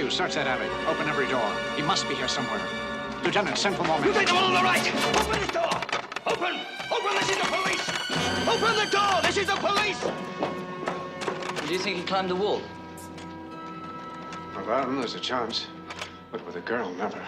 Search that alley. Open every door. He must be here somewhere. Lieutenant, send for more men. You take the one on the right! Open this door! Open! Open! This is the police! Open the door! This is the police! Do you think he climbed the wall? Well, there's a chance. But with a girl, never.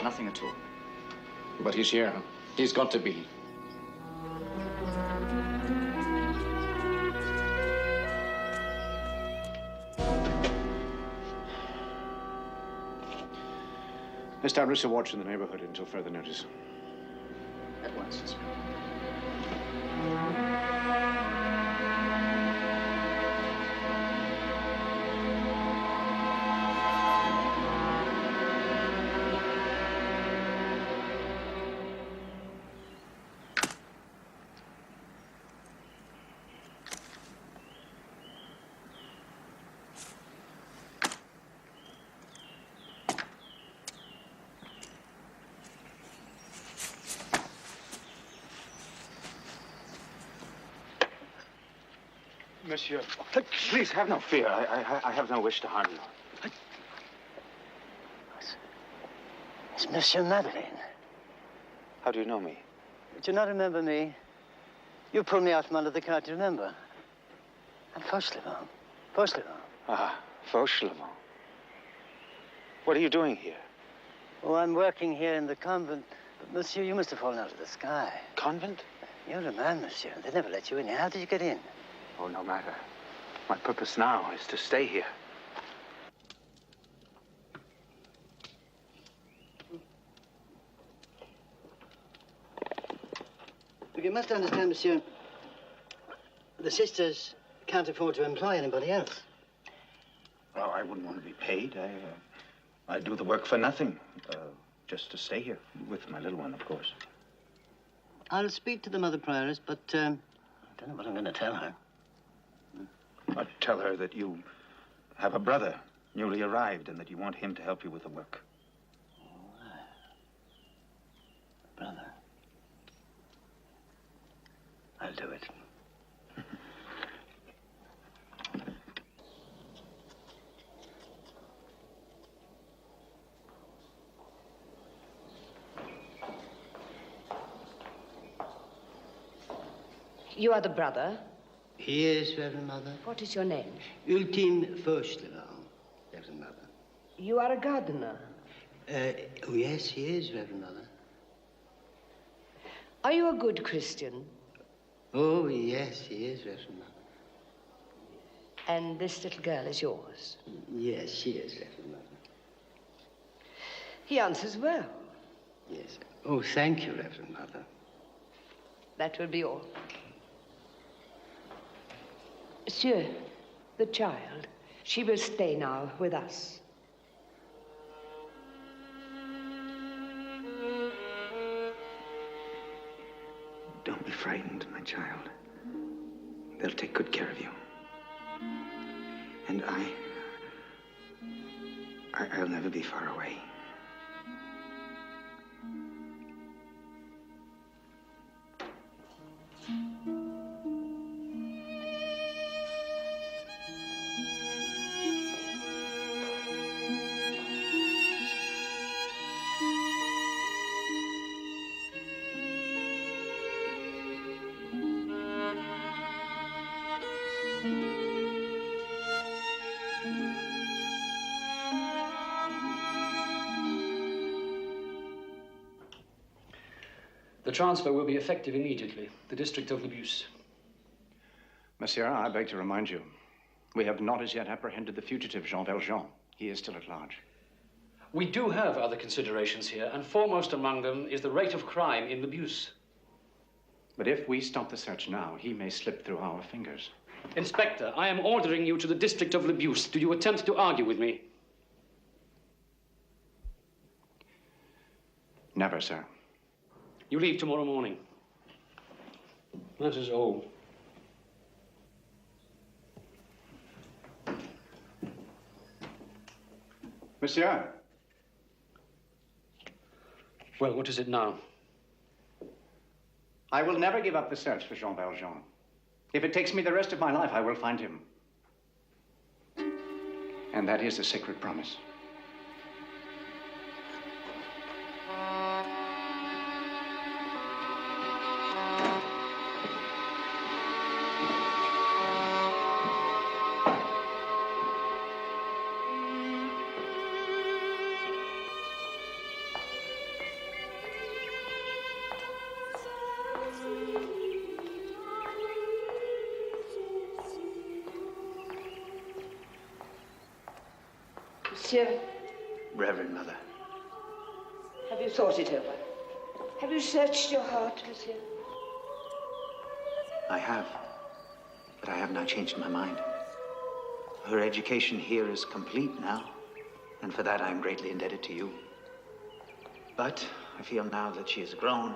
Nothing at all. But he's here. He's got to be. Establish a watch in the neighborhood until further notice. At once, sir. Monsieur, please have no fear. I have no wish to harm you. It's Monsieur Madeleine. How do you know me? Do you not remember me? You pulled me out from under the cart, do you remember? I'm Fauchelevent. Fauchelevent. Ah, Fauchelevent. What are you doing here? Oh, I'm working here in the convent. But, monsieur, you must have fallen out of the sky. Convent? You're a man, monsieur. They never let you in. How did you get in? Oh, no matter. My purpose now is to stay here. But you must understand, monsieur, the sisters can't afford to employ anybody else. Well, I wouldn't want to be paid. I do the work for nothing. Just to stay here with my little one, of course. I'll speak to the Mother Prioress, but I don't know what I'm going to tell her. I'd tell her that you have a brother newly arrived and that you want him to help you with the work. Brother. I'll do it. You are the brother? Yes, Reverend Mother. What is your name? Ultime Fauchelevent, Reverend Mother. You are a gardener. Oh, yes, he is, Reverend Mother. Are you a good Christian? Oh, yes, he is, Reverend Mother. And this little girl is yours? Yes, she is, Reverend Mother. He answers well. Yes. Oh, thank you, Reverend Mother. That will be all. Monsieur, the child, she will stay now with us. Don't be frightened, my child. They'll take good care of you. And I'll never be far away. The transfer will be effective immediately. The district of Labuse. Monsieur, I beg to remind you, We have not as yet apprehended the fugitive, Jean Valjean. He is still at large. We do have other considerations here, and foremost among them is the rate of crime in the Beauce. But if we stop the search now, he may slip through our fingers. Inspector, I am ordering you to the district of Le Beauce. Do you attempt to argue with me? Never, sir. You leave tomorrow morning. That is all. Monsieur. Well, what is it now? I will never give up the search for Jean Valjean. If it takes me the rest of my life, I will find him. And that is a sacred promise. Monsieur, Reverend Mother. have you thought it over? Have you searched your heart, monsieur? I have, but I have not changed my mind. Her education here is complete now, and for that I am greatly indebted to you. But I feel now that she is grown,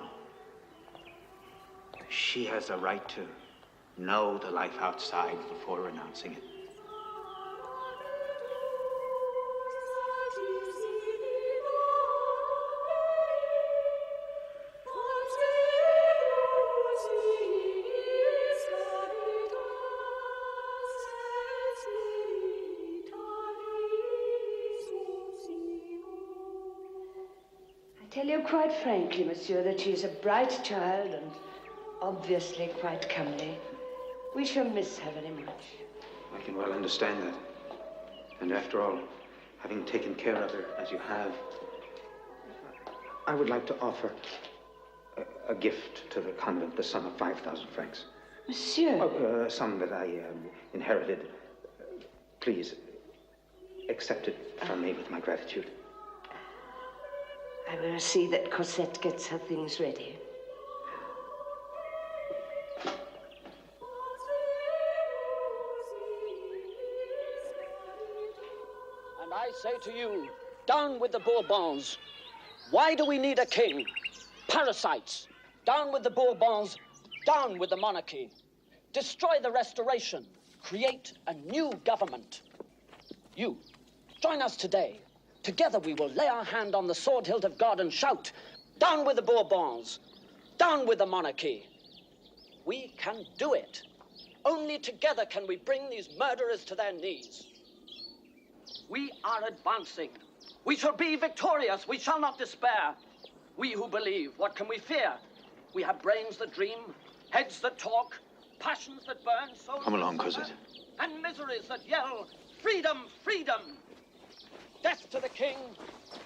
she has a right to know the life outside before renouncing it. I tell you quite frankly, monsieur, that she is a bright child and obviously quite comely. We shall miss her very much. I can well understand that. And after all, having taken care of her as you have, I would like to offer a gift to the convent, the sum of 5,000 francs. Monsieur. A sum that I inherited. Please, accept it from me with my gratitude. I will see that Cosette gets her things ready. And I say to you, down with the Bourbons. Why do we need a king? Parasites. Down with the Bourbons. Down with the monarchy. Destroy the Restoration. Create a new government. You, join us today. Together we will lay our hand on the sword hilt of God and shout, down with the Bourbons, down with the monarchy. We can do it. Only together can we bring these murderers to their knees. We are advancing. We shall be victorious. We shall not despair. We who believe, what can we fear? We have brains that dream, heads that talk, passions that burn, souls Come along, that Cosette. and miseries that yell, freedom, freedom. Death to the king,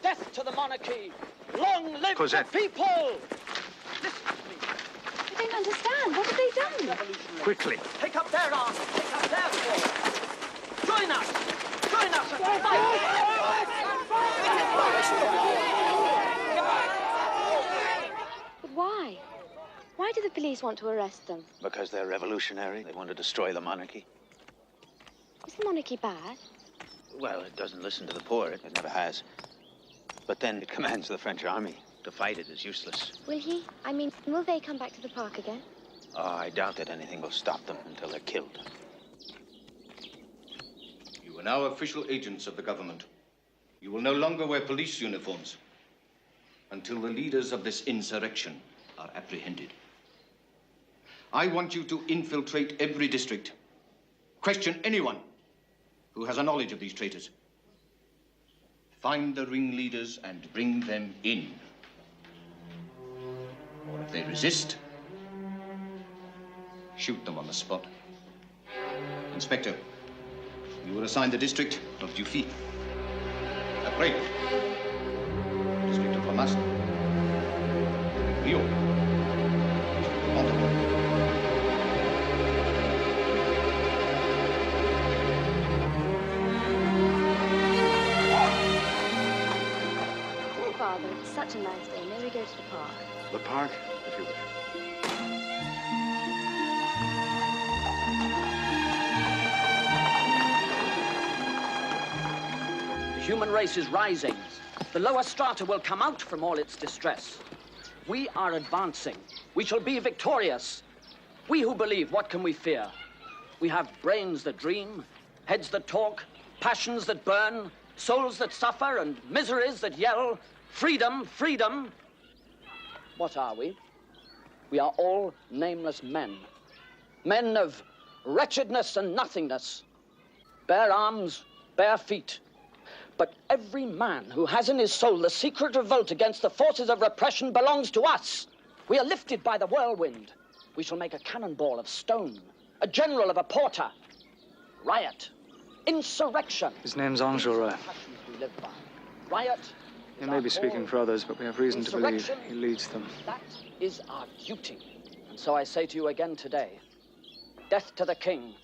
death to the monarchy. Long live Cosette. the people! Listen to me. I don't understand. What have they done? Quickly. Take up their arms, take up their sword. Join us! Join us and But why? Why do the police want to arrest them? Because they're revolutionary. They want to destroy the monarchy. Is the monarchy bad? Well, it doesn't listen to the poor. It never has. But then it commands the French army. To fight it is useless. Will he? I mean, will they come back to the park again? Oh, I doubt that anything will stop them until they're killed. You are now official agents of the government. You will no longer wear police uniforms until the leaders of this insurrection are apprehended. I want you to infiltrate every district. Question anyone who has a knowledge of these traitors. Find the ringleaders and bring them in. Or if they resist, shoot them on the spot. Inspector, you are assigned the district of Dufy. Après, district of Lamas. Rio. District of Portentoso. such a nice day. May we go to the park? The park, if you wish. The human race is rising. The lower strata will come out from all its distress. We are advancing. We shall be victorious. We who believe, what can we fear? We have brains that dream, heads that talk, passions that burn, souls that suffer, and miseries that yell, freedom, freedom. What are we? We are all nameless men. Men of wretchedness and nothingness. Bare arms, bare feet. But every man who has in his soul the secret revolt against the forces of repression belongs to us. We are lifted by the whirlwind. We shall make a cannonball of stone, a general of a porter. Riot, insurrection. His name's Enjolras. We live by. Riot. He may be speaking for others, but we have reason to believe he leads them. That is our duty. And so I say to you again today, death to the king,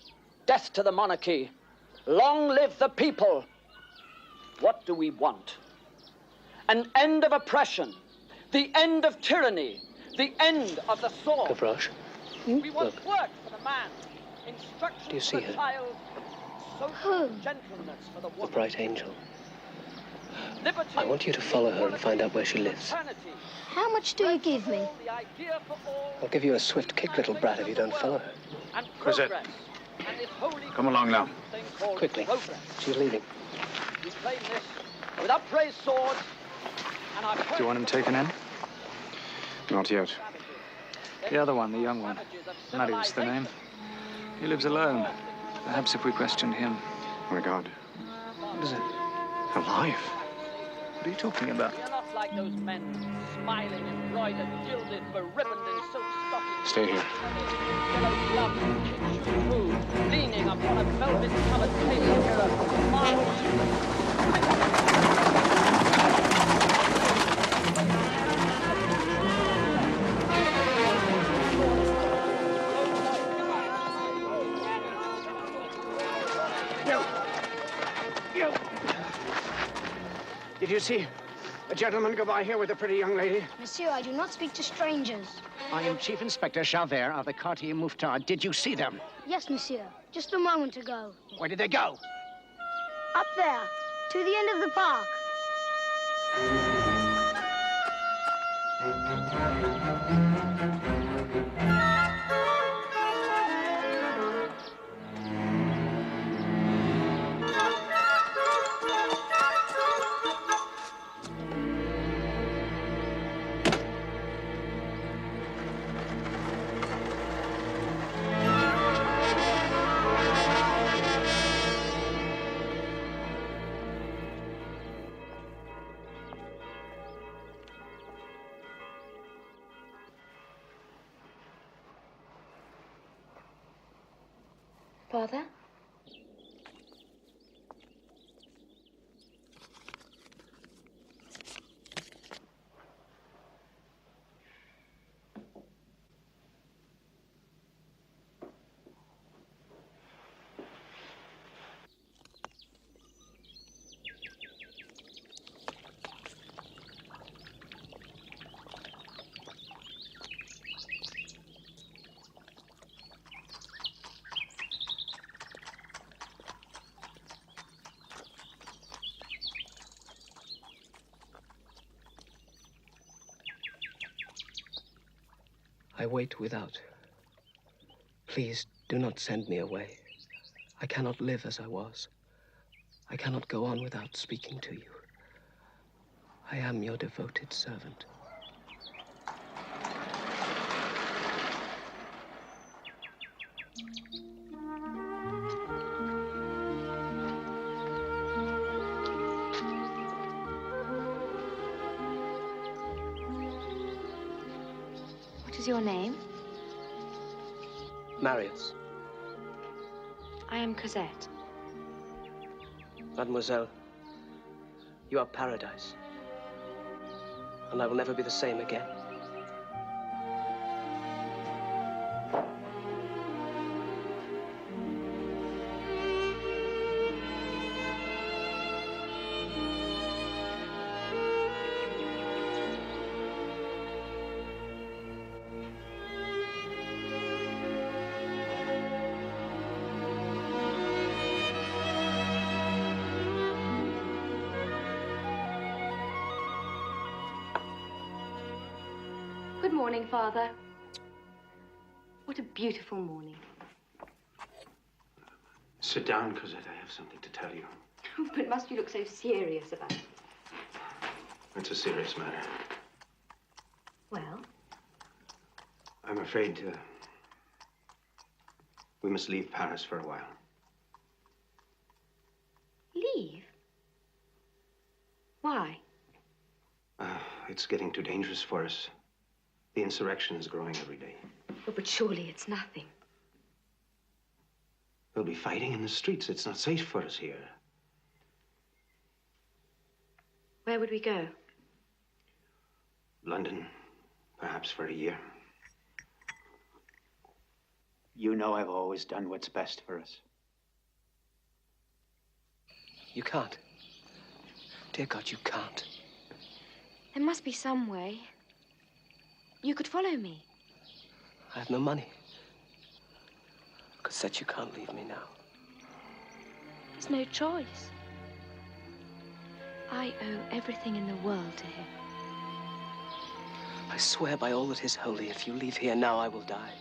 death to the monarchy, long live the people. What do we want? An end of oppression, the end of tyranny, the end of the sword. Gavroche, We want look. work for the man, instruction Do you for see the her? child, social gentleness for the The woman. bright angel. Liberty I want you to follow her and find out where she lives. fraternity, How much do you give me? the idea for all, I'll give you a swift kick, little brat, if you don't follow her. and Cosette. progress, and this holy Come along now. thing called Quickly. progress. She's leaving. We claim this with upraised swords, and our Do you want him taken in? Not yet. The other one, the young one. Marius, the name. He lives alone. Perhaps if we questioned him. My God. What is it? Alive? What are you talking about? We are not like those men, smiling, embroidered, gilded, beribboned in silk stockings. Stay here. Yellow gloves and kitchen food, leaning upon a velvet-covered table mirror, miles. Did you see a gentleman go by here with a pretty young lady? Monsieur, I do not speak to strangers. I am Chief Inspector Javert of the Quartier Mouffetard. Did you see them? Yes, monsieur. Just a moment ago. Where did they go? Up there, to the end of the park. Father? I wait without. Please do not send me away. I cannot live as I was. I cannot go on without speaking to you. I am your devoted servant. What is your name? Marius. I am Cosette. Mademoiselle, you are paradise. And I will never be the same again. Good morning, Father. What a beautiful morning. Sit down, Cosette. I have something to tell you. But must you look so serious about it? It's a serious matter. Well? I'm afraid we must leave Paris for a while. Leave? Why? It's getting too dangerous for us. The insurrection is growing every day. Oh, but surely it's nothing. We'll be fighting in the streets. It's not safe for us here. Where would we go? London, perhaps for a year. You know I've always done what's best for us. You can't. Dear God, you can't. There must be some way. You could follow me. I have no money. Cosette, you can't leave me now. There's no choice. I owe everything in the world to him. I swear by all that is holy, if you leave here now, I will die.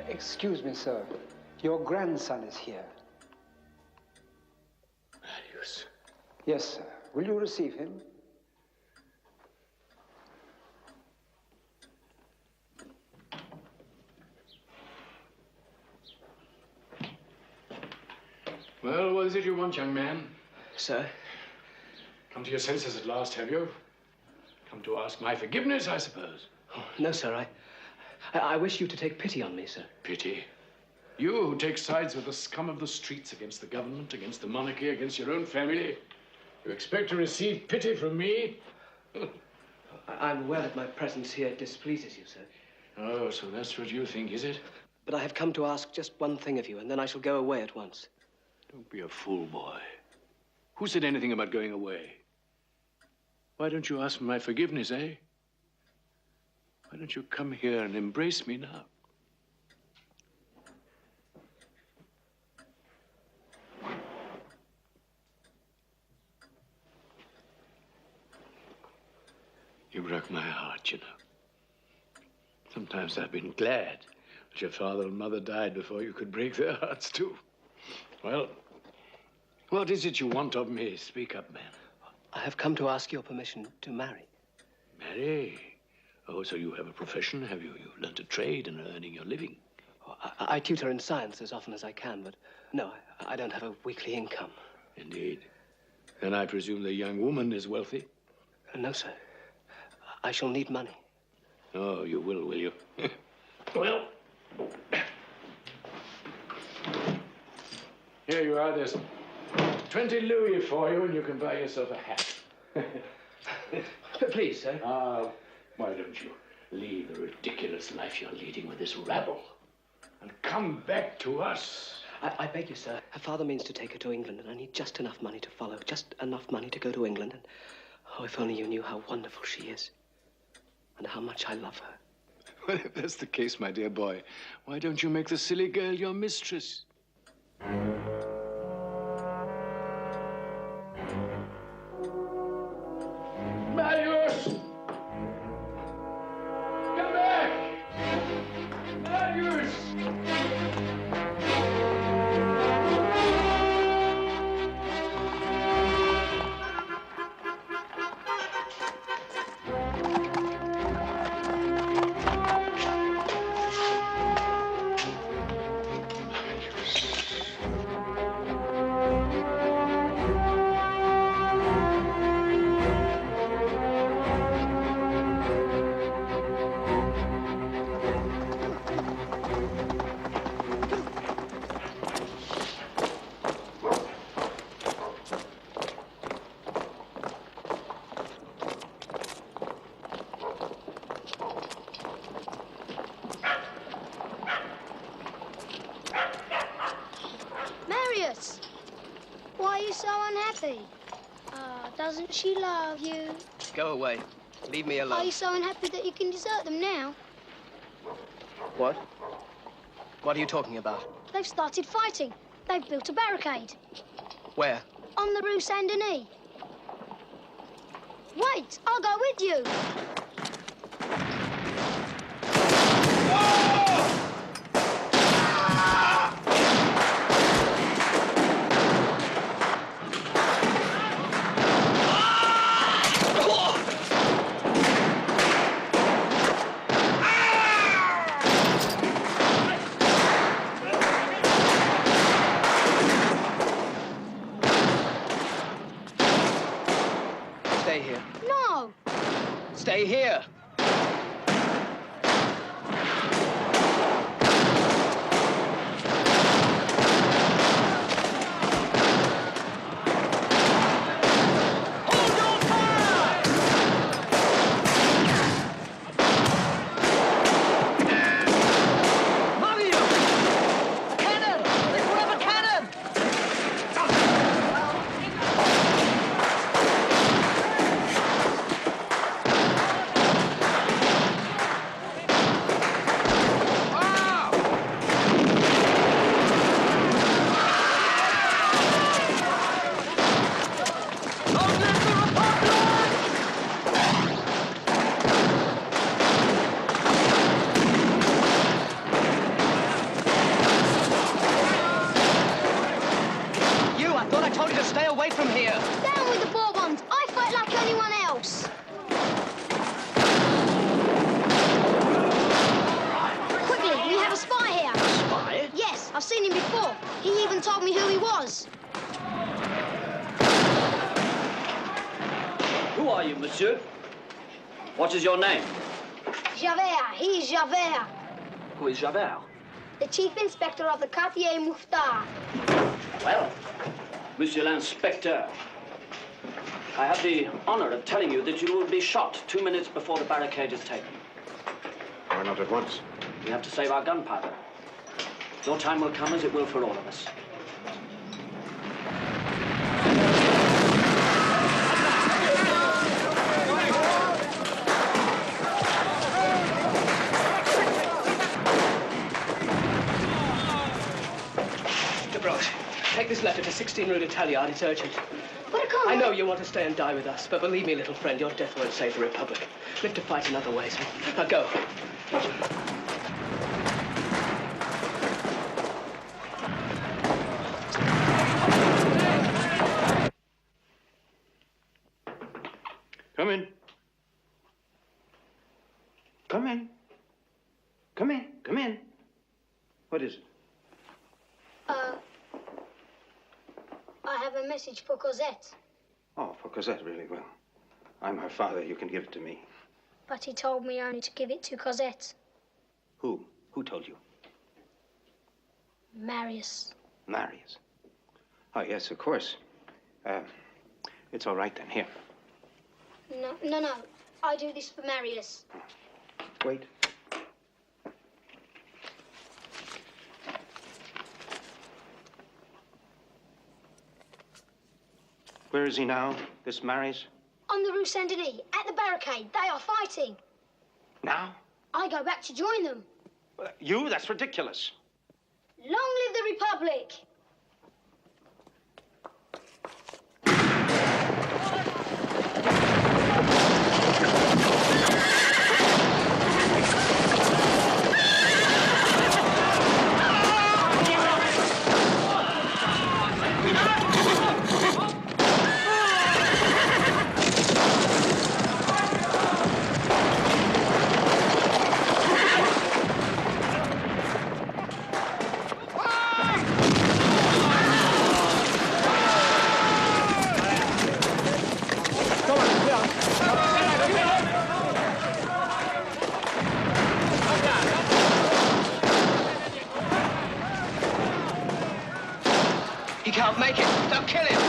Excuse me, sir. Your grandson is here. Marius. Yes, sir. Will you receive him? Well, what is it you want, young man? Sir? Come to your senses at last, have you? Come to ask my forgiveness, I suppose. Oh, no, sir. I wish you to take pity on me, sir. Pity? You who take sides with the scum of the streets against the government, against the monarchy, against your own family. You expect to receive pity from me? I'm aware that my presence here displeases you, sir. Oh, so that's what you think, is it? But I have come to ask just one thing of you, and then I shall go away at once. Don't be a fool, boy. Who said anything about going away? Why don't you ask for my forgiveness, eh? Why don't you come here and embrace me now? You broke my heart, you know. Sometimes I've been glad that your father and mother died before you could break their hearts, too. Well, what is it you want of me? Speak up, man. I have come to ask your permission to marry. Marry? Oh, so you have a profession, have you? You've learned a trade and are earning your living. Oh, I tutor in science as often as I can, but no, I don't have a weekly income. Indeed. Then I presume the young woman is wealthy? No, sir. I shall need money. Oh, you will you? Well, here you are. There's 20 louis for you, and you can buy yourself a hat. Please, sir. Why don't you leave the ridiculous life you're leading with this rabble and come back to us? I beg you, sir. Her father means to take her to England, and I need just enough money to follow. Just enough money to go to England. And, oh, if only you knew how wonderful she is and how much I love her. Well, if that's the case, my dear boy, why don't you make the silly girl your mistress? Marius! Come back! Marius! Why are you so unhappy? Doesn't she love you? Go away. Leave me alone. Are you so unhappy that you can desert them now? What? What are you talking about? They've started fighting. They've built a barricade. Where? On the Rue Saint-Denis. Wait, I'll go with you. Stay here. No. Stay here. I've seen him before. He even told me who he was. Who are you, monsieur? What is your name? Javert. He's Javert. Who is Javert? The chief inspector of the Quartier Mouffetard. Well, Monsieur l'Inspecteur, I have the honor of telling you that you will be shot 2 minutes before the barricade is taken. Why not at once? We have to save our gunpowder. Your time will come as it will for all of us. Take this letter to 16 Rue d'Italia. It's urgent. But I can't. I know you want to stay and die with us, but believe me, little friend, your death won't save the Republic. Live to fight in other ways. Now go. Come in. Come in. Come in. Come in. What is it? I have a message for Cosette. Oh, for Cosette, really? Well, I'm her father. You can give it to me. But he told me only to give it to Cosette. Who? Who told you? Marius. Marius. Oh, yes, of course. It's all right then. Here. No. I do this for Marius. Wait. Where is he now, this Marius? On the Rue Saint-Denis, at the barricade. They are fighting. Now? I go back to join them. You? That's ridiculous. Long live the Republic! He can't make it. They'll kill him.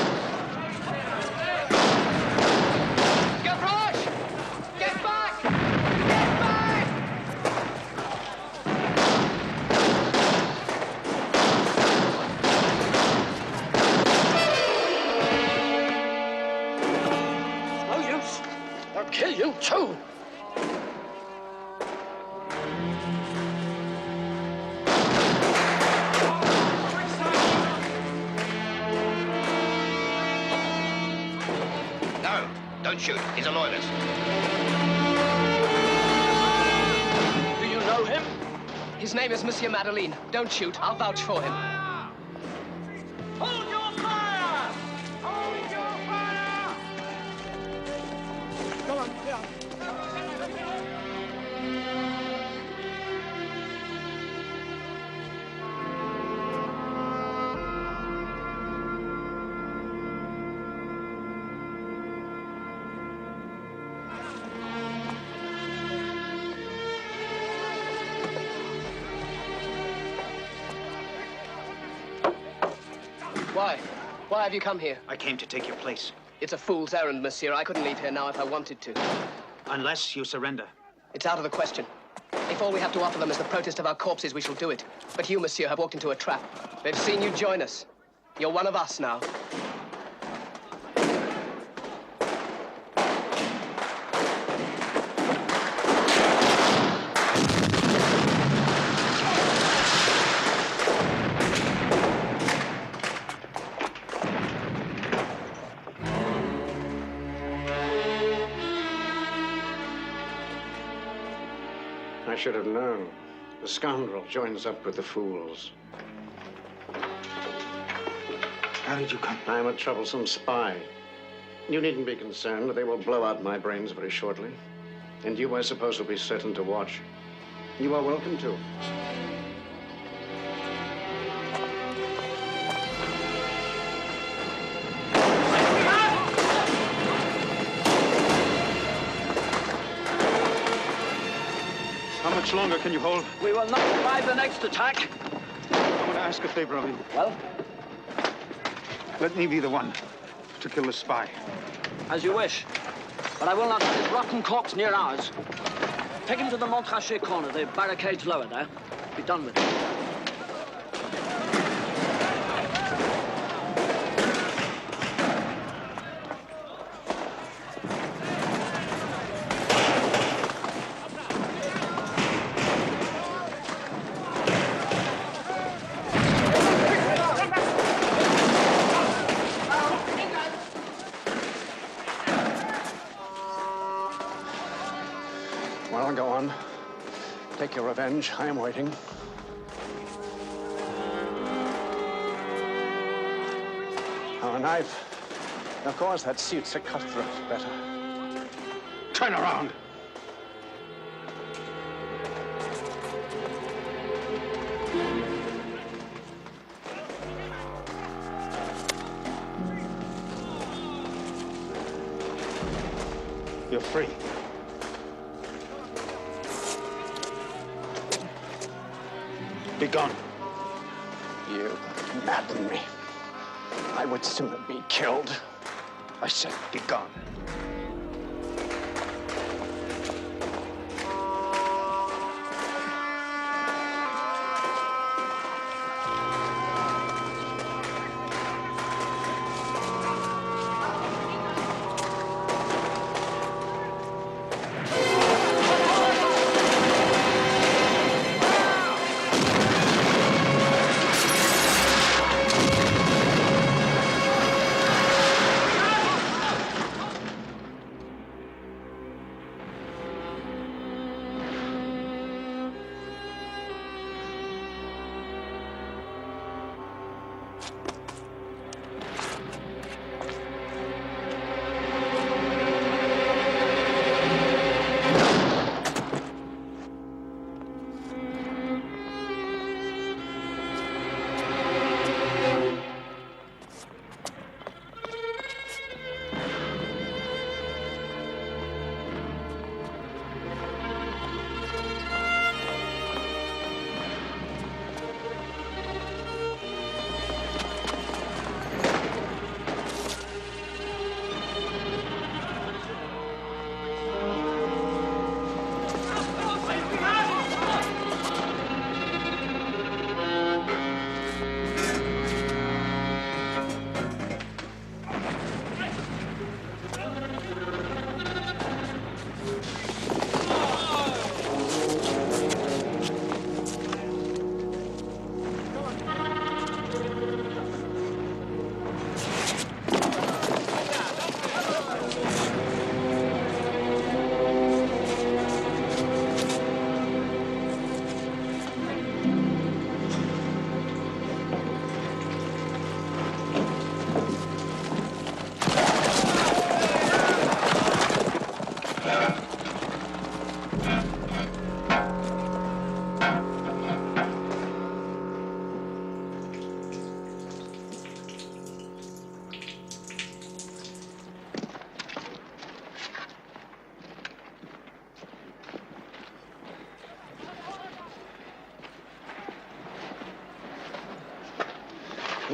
Gavroche! Get back! Get back! you too. No, don't shoot. He's a loyalist. Do you know him? His name is Monsieur Madeleine. Don't shoot. I'll vouch for him. Hold your fire! Hold your fire! Go on, yeah. Why? Why have you come here? I came to take your place. It's a fool's errand, monsieur. I couldn't leave here now if I wanted to. Unless you surrender. It's out of the question. If all we have to offer them is the protest of our corpses, we shall do it. But you, monsieur, have walked into a trap. They've seen you join us. You're one of us now. I should have known. The scoundrel joins up with the fools. How did you come? I'm a troublesome spy. You needn't be concerned. They will blow out my brains very shortly. And you, I suppose, will be certain to watch. You are welcome to. How much longer can you hold? We will not survive the next attack. I want to ask a favor of you. Well? Let me be the one to kill the spy. As you wish. But I will not have his rotten corpse near ours. Take him to the Montrachet corner. The barricade's lower there. Be done with it. Well, go on. Take your revenge. I am waiting. Oh, a knife. Of course, that suits a cutthroat better. Turn around. You're free. Be gone. You madden me. I would sooner be killed. I said, be gone.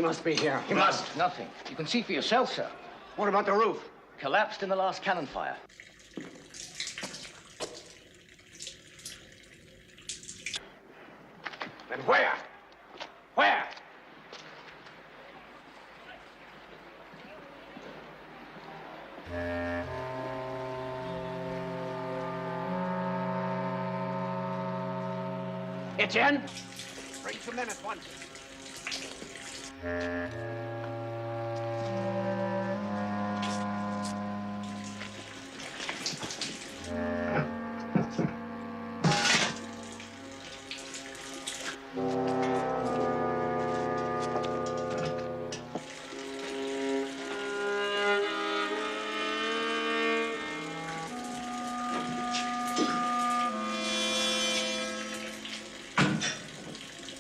must be here. He must. Nothing. You can see for yourself, sir. What about the roof? Collapsed in the last cannon fire. And where? Where? Etienne? Bring some men at once.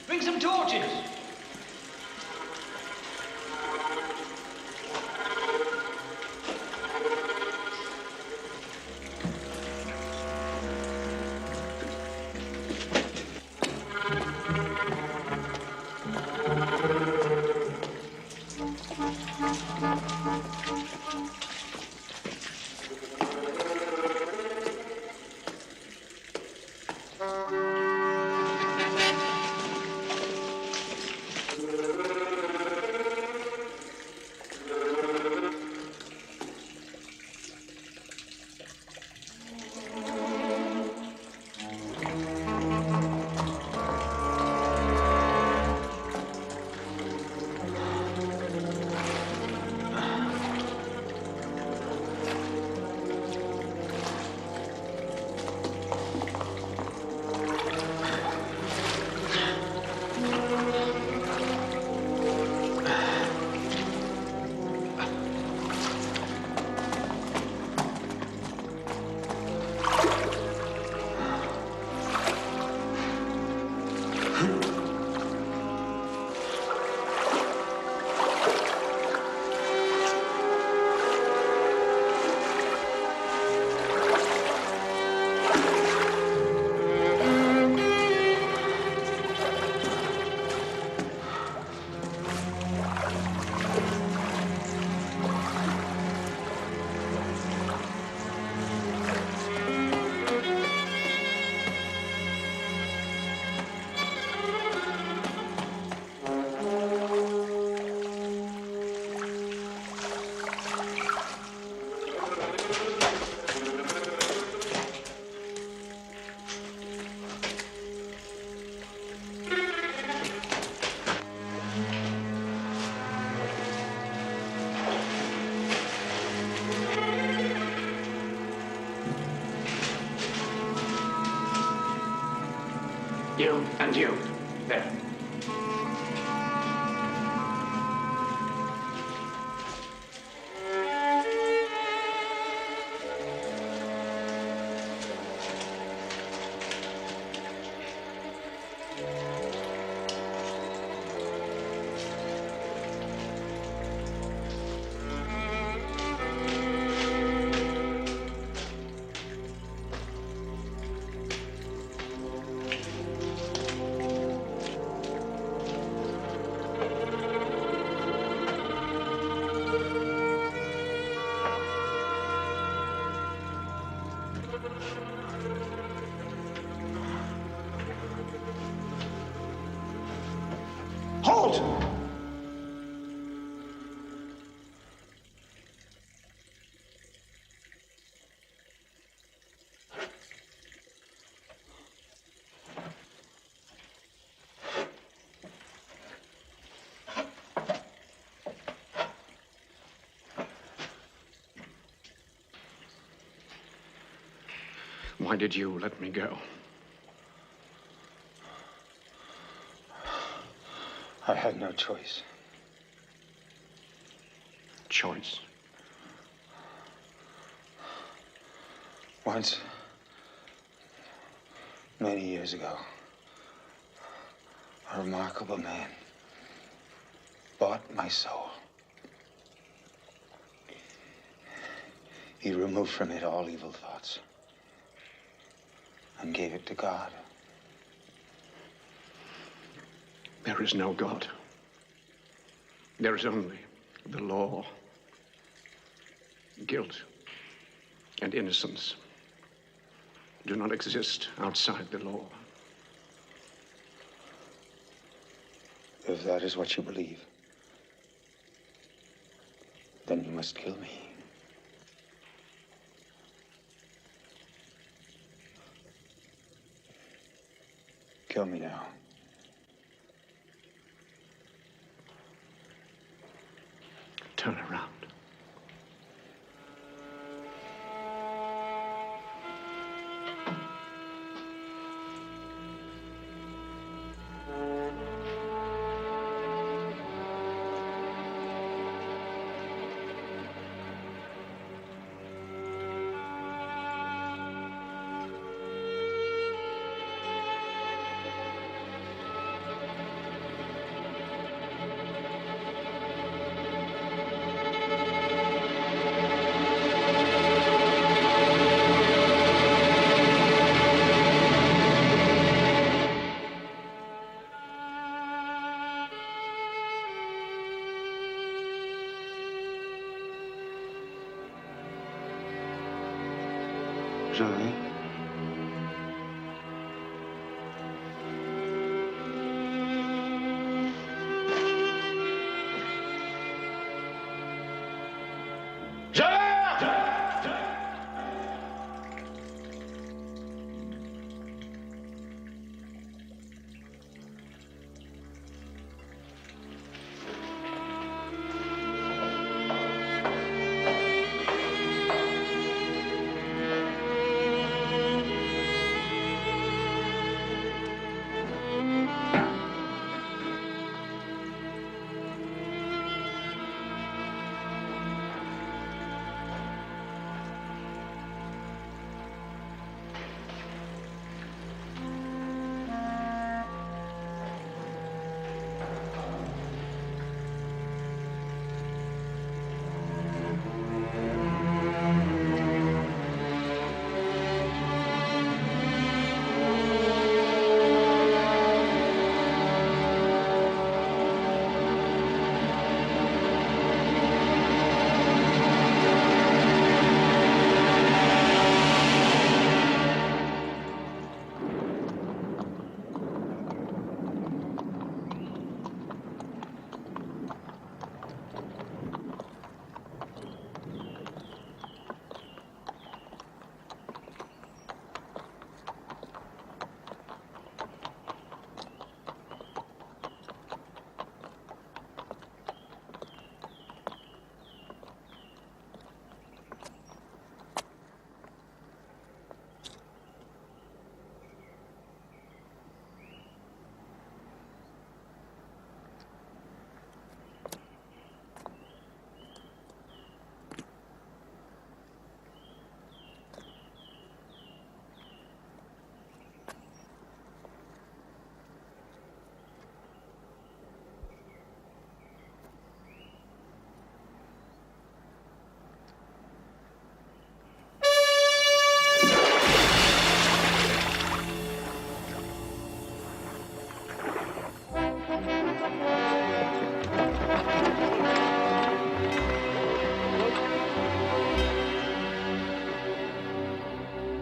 Bring some torches. You and you. There. Halt! Why did you let me go? I had no choice. Choice? Once, many years ago, a remarkable man bought my soul. He removed from it all evil thoughts and gave it to God. There is no God. There is only the law. Guilt and innocence do not exist outside the law. If that is what you believe, then you must kill me. Kill me now. Turn around. Joey?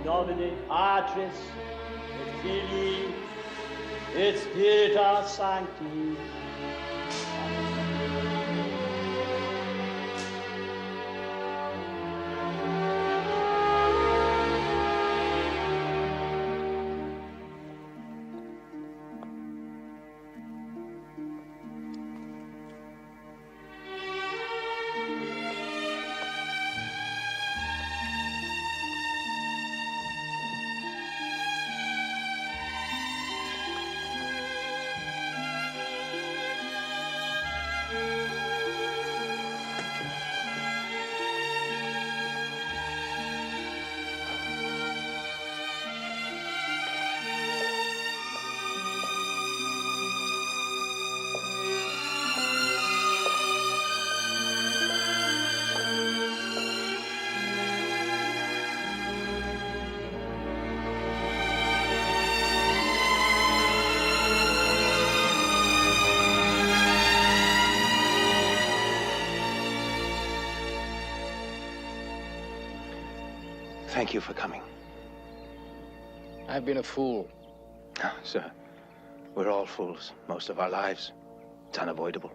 Domine Patris et Filii et Spiritus Sancti. Thank you for coming. I've been a fool. Sir, we're all fools most of our lives. It's unavoidable.